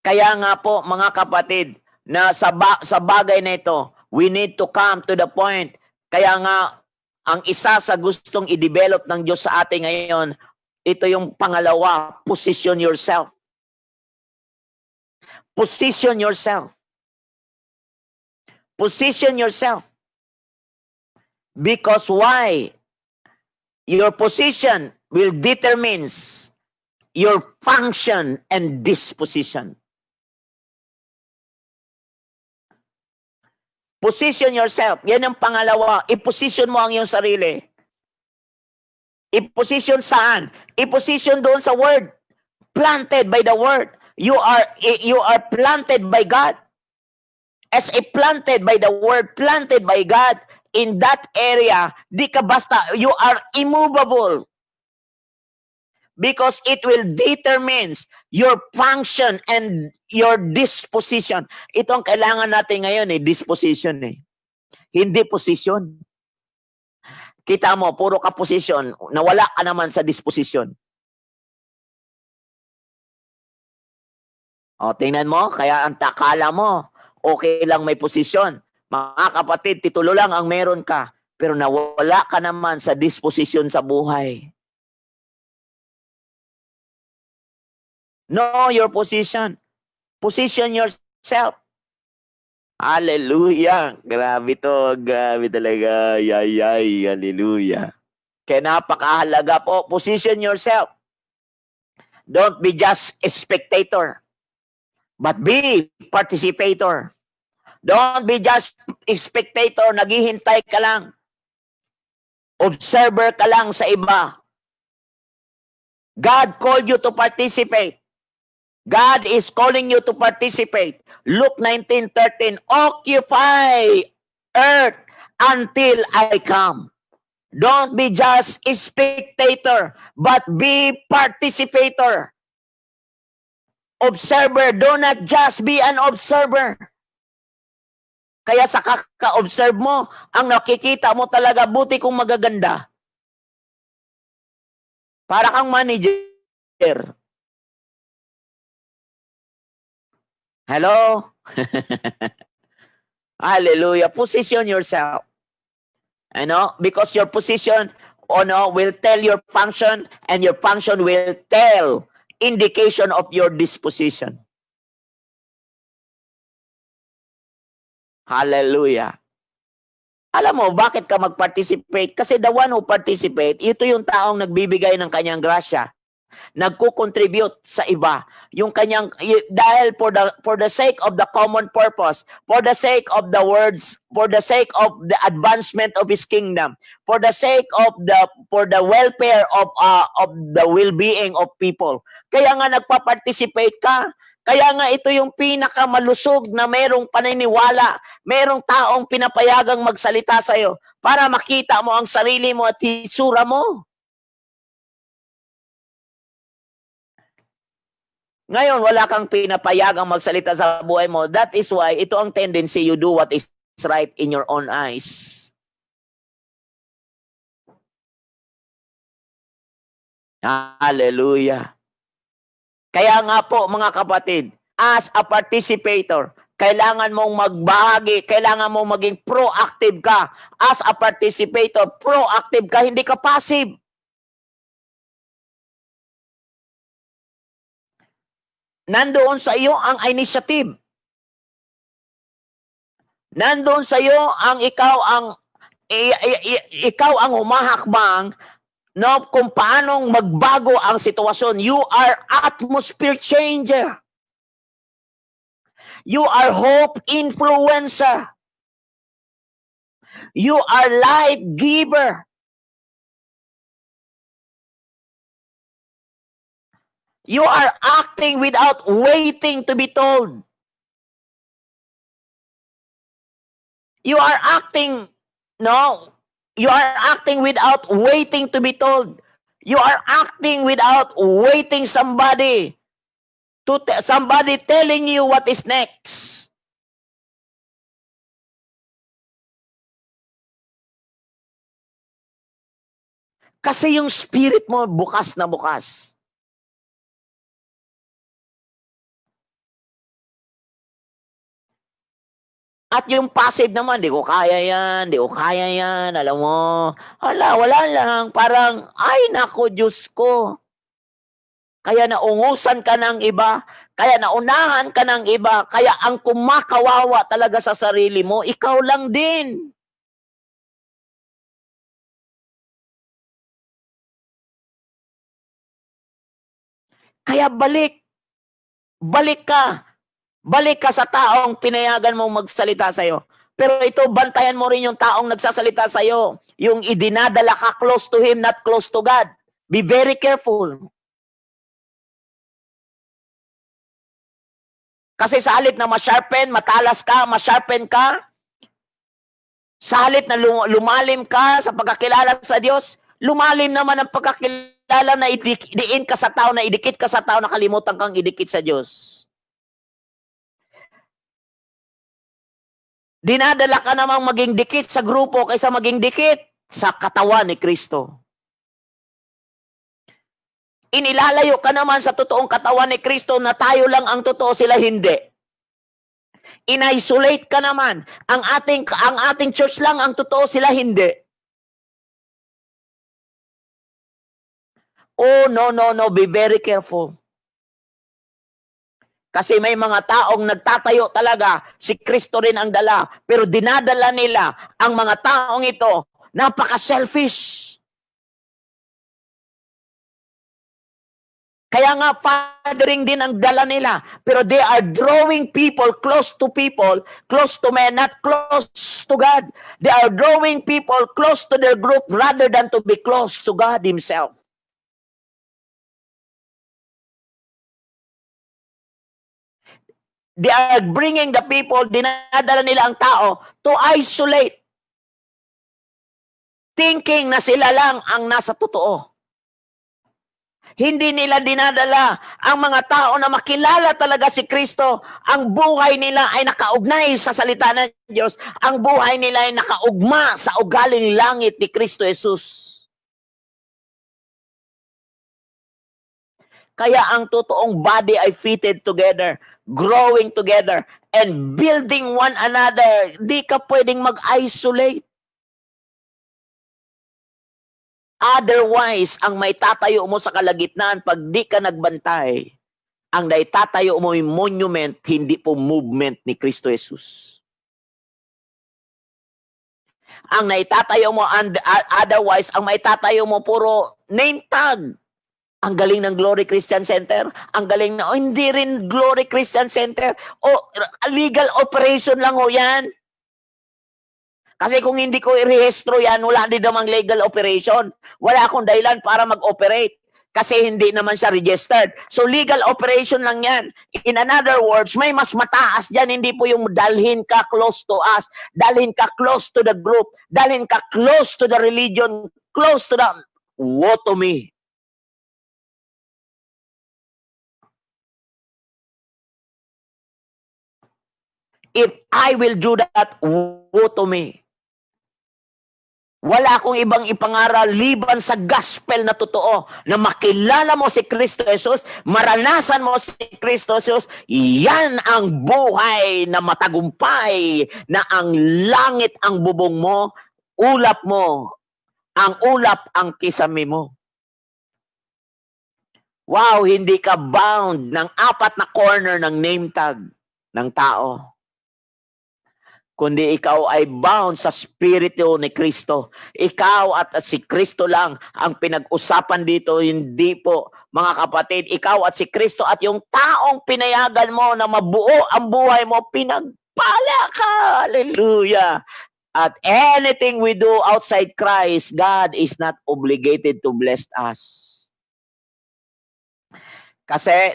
Speaker 3: Kaya nga po, mga kapatid, na sa bagay na ito, we need to come to the point. Kaya nga, ang isa sa gustong i-develop ng Diyos sa atin ngayon, ito yung pangalawa, position yourself. Position yourself. Position yourself. Because why? Your position will determine your function and disposition. Position yourself. Yan ang pangalawa. I-position mo ang iyong sarili. I-position saan? I-position doon sa Word. Planted by the Word. You are planted by God. As a planted by the Word, planted by God, in that area, di ka basta, you are immovable. Because it will determine your function and your disposition. Ito ang kailangan natin ngayon, disposition . Hindi position. Kita mo, puro ka position, nawala ka naman sa disposition. O, tingnan mo, kaya ang takala mo, okay lang may posisyon. Mga kapatid, titulo lang ang meron ka, pero nawala ka naman sa disposition sa buhay. Know your position. Position yourself. Hallelujah. Grabe to. Grabe talaga. Yay. Hallelujah. Kaya napakahalaga po. Position yourself. Don't be just a spectator, but be participator. Don't be just a spectator. Naghihintay ka lang. Observer ka lang sa iba. God called you to participate. God is calling you to participate. Luke 19:13, occupy earth until I come. Don't be just a spectator, but be participator. Observer, do not just be an observer. Kaya sa kaka-observe mo, ang nakikita mo talaga, buti kung magaganda. Para kang manager. Hello? Hallelujah. Position yourself. Because your position will tell your function, and your function will tell indication of your disposition. Hallelujah. Alam mo, bakit ka mag-participate? Kasi the one who participate, ito yung taong nagbibigay ng kanyang grasya. Nagko-contribute sa iba. Yung kanyang, dahil for the sake of the common purpose, for the sake of the words, for the sake of the advancement of His kingdom, for the sake of for the welfare of the well-being of people. Kaya nga nagpa-participate ka. Kaya nga ito yung pinakamalusog na merong paniniwala, merong taong pinapayagang magsalita sa'yo para makita mo ang sarili mo at hitsura mo. Ngayon, wala kang pinapayagang magsalita sa buhay mo. That is why ito ang tendency, you do what is right in your own eyes. Hallelujah. Kaya nga po mga kapatid, as a participator, kailangan mong magbahagi, kailangan mong maging proactive ka. As a participator, proactive ka, hindi ka passive. Nandoon sa iyo ang initiative. Nandoon sa iyo ang ikaw ang humahakbang, no, kung paanong magbago ang sitwasyon. You are atmosphere changer. You are hope influencer. You are life giver. You are acting without waiting to be told. You are acting, no, you are acting without waiting to be told. You are acting without waiting somebody telling you what is next. Kasi yung spirit mo bukas na bukas. At yung passive naman, di ko kaya yan, alam mo. Wala lang, parang, ay nako, Diyos ko. Kaya naungusan ka ng iba, kaya naunahan ka ng iba, kaya ang kumakawawa talaga sa sarili mo, ikaw lang din. Kaya balik ka. Balik ka sa taong pinayagan mong magsalita sa'yo. Pero ito, bantayan mo rin yung taong nagsasalita sa'yo. Yung idinadala ka close to Him, not close to God. Be very careful. Kasi sa halip na matalas ka, ma-sharpen ka, sa halip na lumalim ka sa pagkakilala sa Diyos, lumalim naman ang pagkakilala na idiin ka sa tao, na idikit ka sa tao, nakalimutan kang idikit sa Diyos. Dinadala ka namang maging dikit sa grupo kaysa maging dikit sa katawan ni Kristo. Inilalayo ka naman sa totoong katawan ni Kristo na tayo lang ang totoo, sila hindi. In-isolate ka naman. Ang ating church lang ang totoo, sila hindi. Oh, no. Be very careful. Kasi may mga taong nagtatayo talaga, si Kristo rin ang dala. Pero dinadala nila ang mga taong ito, napaka-selfish. Kaya nga, fathering din ang dala nila. Pero they are drawing people close to men, not close to God. They are drawing people close to their group rather than to be close to God Himself. They are bringing the people, dinadala nila ang tao to isolate. Thinking na sila lang ang nasa totoo. Hindi nila dinadala ang mga tao na makilala talaga si Kristo. Ang buhay nila ay nakaugnay sa salita ng Diyos. Ang buhay nila ay nakaugma sa ugaling langit ni Kristo Jesus. Kaya ang totoong body ay fitted together, growing together, and building one another. Di ka pwedeng mag-isolate. Otherwise, ang may tatayo mo sa kalagitnaan, pag di ka nagbantay, ang naitatayo mo yung monument, hindi po movement ni Kristo Jesus. Ang naitatayo mo, otherwise, ang maitatayo mo puro name tag. Ang galing ng Glory Christian Center, ang galing na, hindi rin Glory Christian Center, legal operation lang ho yan. Kasi kung hindi ko i-rehistro yan, wala din namang legal operation. Wala akong dahilan para mag-operate. Kasi hindi naman siya registered. So legal operation lang yan. In another words, may mas mataas dyan. Hindi po yung dalhin ka close to us. Dalhin ka close to the group. Dalhin ka close to the religion. Close to the... Woe to me. If I will do that, woe to me. Wala akong ibang ipangaral liban sa gospel na totoo, na makilala mo si Kristo Jesus, maranasan mo si Kristo Jesus, yan ang buhay na matagumpay, na ang langit ang bubong mo, ulap mo, ang ulap ang kisame mo. Wow, hindi ka bound ng 4 na corner ng name tag ng tao, kundi ikaw ay bound sa Espiritu ni Kristo. Ikaw at si Kristo lang ang pinag-usapan dito, hindi po, mga kapatid, ikaw at si Kristo at yung taong pinayagan mo na mabuo ang buhay mo, pinagpala ka. Hallelujah. At anything we do outside Christ, God is not obligated to bless us. Kasi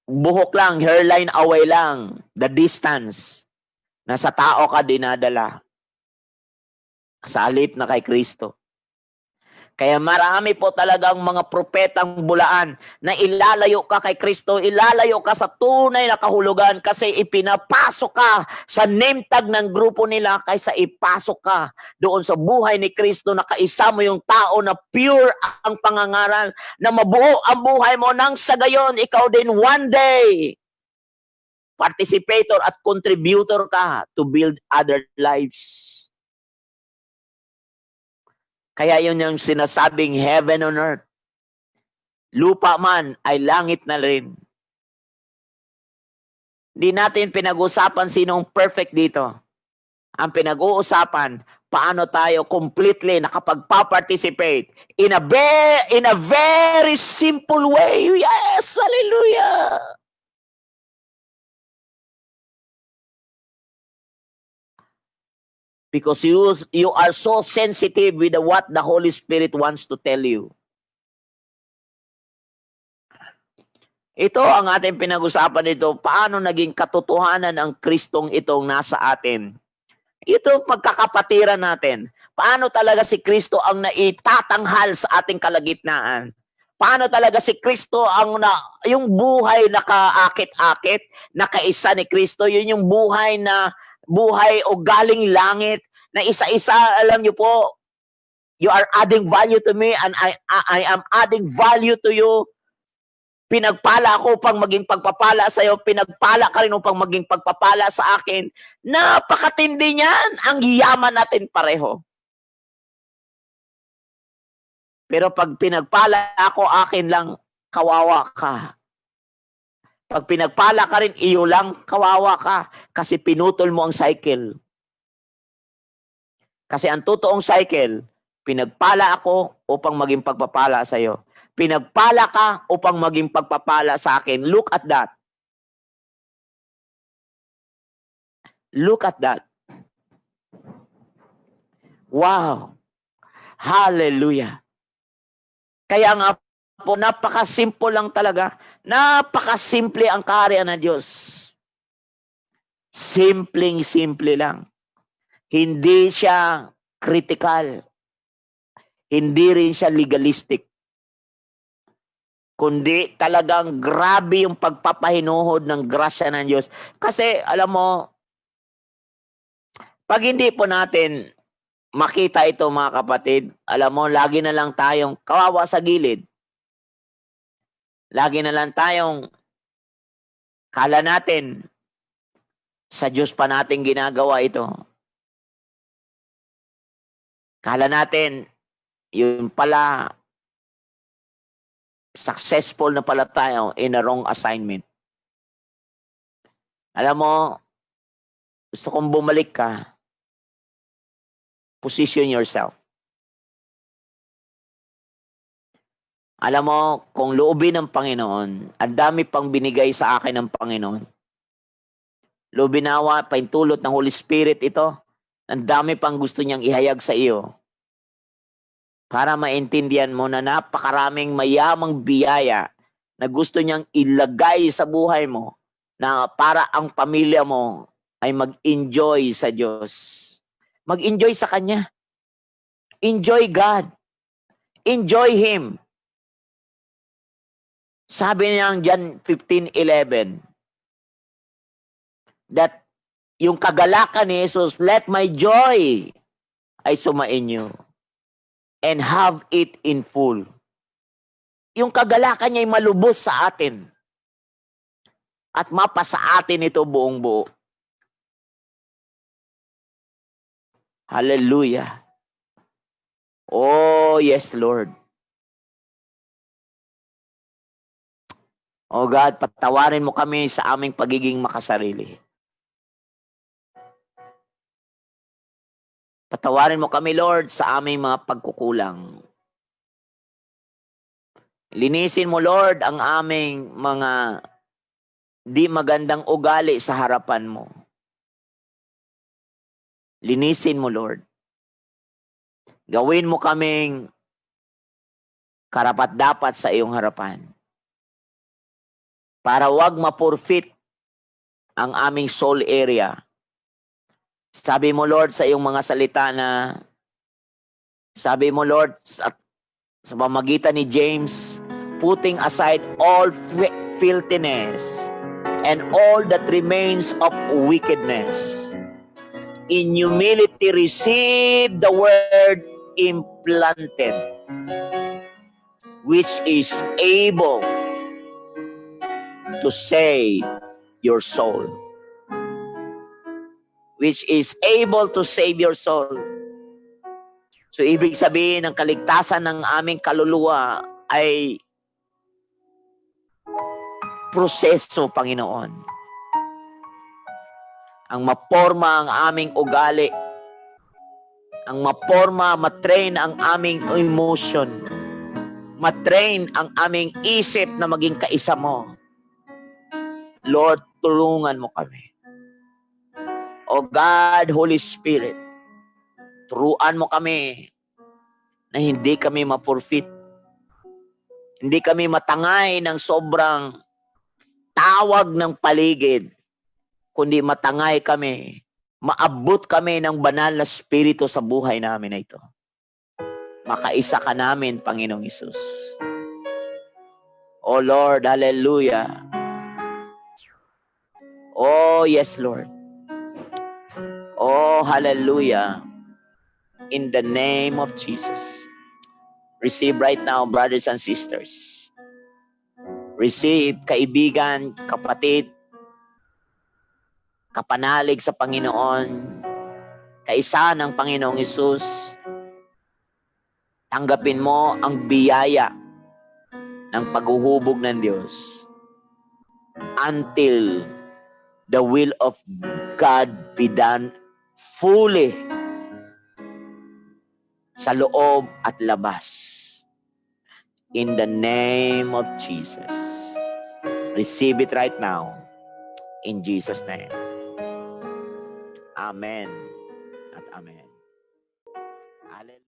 Speaker 3: buhok lang, hairline away lang, the distance. Nasa tao ka dinadala. Sa halip na kay Kristo. Kaya marami po talagang mga propetang bulaan na ilalayo ka kay Kristo, ilalayo ka sa tunay na kahulugan kasi ipinapasok ka sa name tag ng grupo nila kaysa ipasok ka doon sa buhay ni Kristo na kaisa mo yung tao na pure ang pangangaral, na mabuo ang buhay mo nang sa gayon, ikaw din one day participator at contributor ka to build other lives. Kaya yun yung sinasabing heaven on earth. Lupa man ay langit na rin. Hindi natin pinag-usapan sinong perfect dito. Ang pinag-uusapan, paano tayo completely nakapagpa-participate in a very simple way. Yes, hallelujah! Because you are so sensitive with what the Holy Spirit wants to tell you. Ito ang ating pinag-usapan dito. Paano naging katotohanan ang Kristong itong nasa atin? Ito pagkakapatiran natin. Paano talaga si Kristo ang naitatanghal sa ating kalagitnaan? Paano talaga si Kristo ang yung buhay na kaakit-akit, na kaisa ni Kristo, yun yung buhay na buhay o galing langit, na isa-isa, alam niyo po, you are adding value to me and I am adding value to you. Pinagpala ako upang maging pagpapala sa iyo, pinagpala ka rin upang maging pagpapala sa akin. Napakatindi niyan, ang yaman natin pareho. Pero pag pinagpala ako, akin lang, kawawa ka. Pag pinagpala ka rin, iyo lang, kawawa ka. Kasi pinutol mo ang cycle. Kasi ang totoong cycle, pinagpala ako upang maging pagpapala sa iyo. Pinagpala ka upang maging pagpapala sa akin. Look at that. Look at that. Wow. Hallelujah. Kaya nga po, napakasimple lang talaga. Napakasimple ang kaharian ng Diyos. Simpleng-simple lang. Hindi siya critical. Hindi rin siya legalistic. Kundi talagang grabe yung pagpapahinuhod ng grasya ng Diyos. Kasi alam mo, pag hindi po natin makita ito mga kapatid, alam mo, lagi na lang tayong kawawa sa gilid. Lagi na lang tayong kala natin sa Diyos pa natin ginagawa ito. Kala natin yun pala successful na pala tayo in a wrong assignment. Alam mo, gusto kong bumalik ka. Position yourself. Alam mo, kung loobin ng Panginoon, ang dami pang binigay sa akin ng Panginoon. Loobin nawa, paintulot ng Holy Spirit ito, ang dami pang gusto niyang ihayag sa iyo. para maintindihan mo na napakaraming mayamang biyaya na gusto niyang ilagay sa buhay mo na para ang pamilya mo ay mag-enjoy sa Diyos. Mag-enjoy sa Kanya. Enjoy God. Enjoy Him. Sabi niya John 15:11 that yung kagalakan ni Jesus, let my joy ay sumainyo and have it in full. Yung kagalakan niya ay malubos sa atin at mapa sa atin ito buong buo. Hallelujah. Oh, yes, Lord. Oh God, patawarin mo kami sa aming pagiging makasarili. Patawarin mo kami, Lord, sa aming mga pagkukulang. Linisin mo, Lord, ang aming mga di magandang ugali sa harapan mo. Linisin mo, Lord. Gawin mo kaming karapat-dapat sa iyong harapan. Para wag ma-forfeit ang aming soul area. Sabi mo, Lord, sa iyong mga salita na, sabi mo, Lord, sa pamagitan ni James, putting aside all filthiness and all that remains of wickedness. In humility, receive the word implanted, which is able to save your soul. Which is able to save your soul. So, ibig sabihin, ang kaligtasan ng aming kaluluwa ay proseso, Panginoon. Ang maporma ang aming ugali. Ang maporma, matrain ang aming emotion. Matrain ang aming isip na maging kaisa mo. Lord, tulungan mo kami. O God, Holy Spirit, turuan mo kami na hindi kami ma-forfeit. Hindi kami matangay ng sobrang tawag ng paligid, kundi matangay kami, maabot kami ng banal na spirito sa buhay namin na ito. Makaisa ka namin, Panginoong Hesus. Oh Lord, hallelujah. Oh yes, Lord. Oh, hallelujah. In the name of Jesus. Receive right now, brothers and sisters. Receive, kaibigan, kapatid, kapanalig sa Panginoon, kaisa ng Panginoong Hesus. Tanggapin mo ang biyaya ng paghuhubog ng Diyos until the will of God be done fully sa loob at labas. In the name of Jesus. Receive it right now. In Jesus' name. Amen at amen. Hallelujah.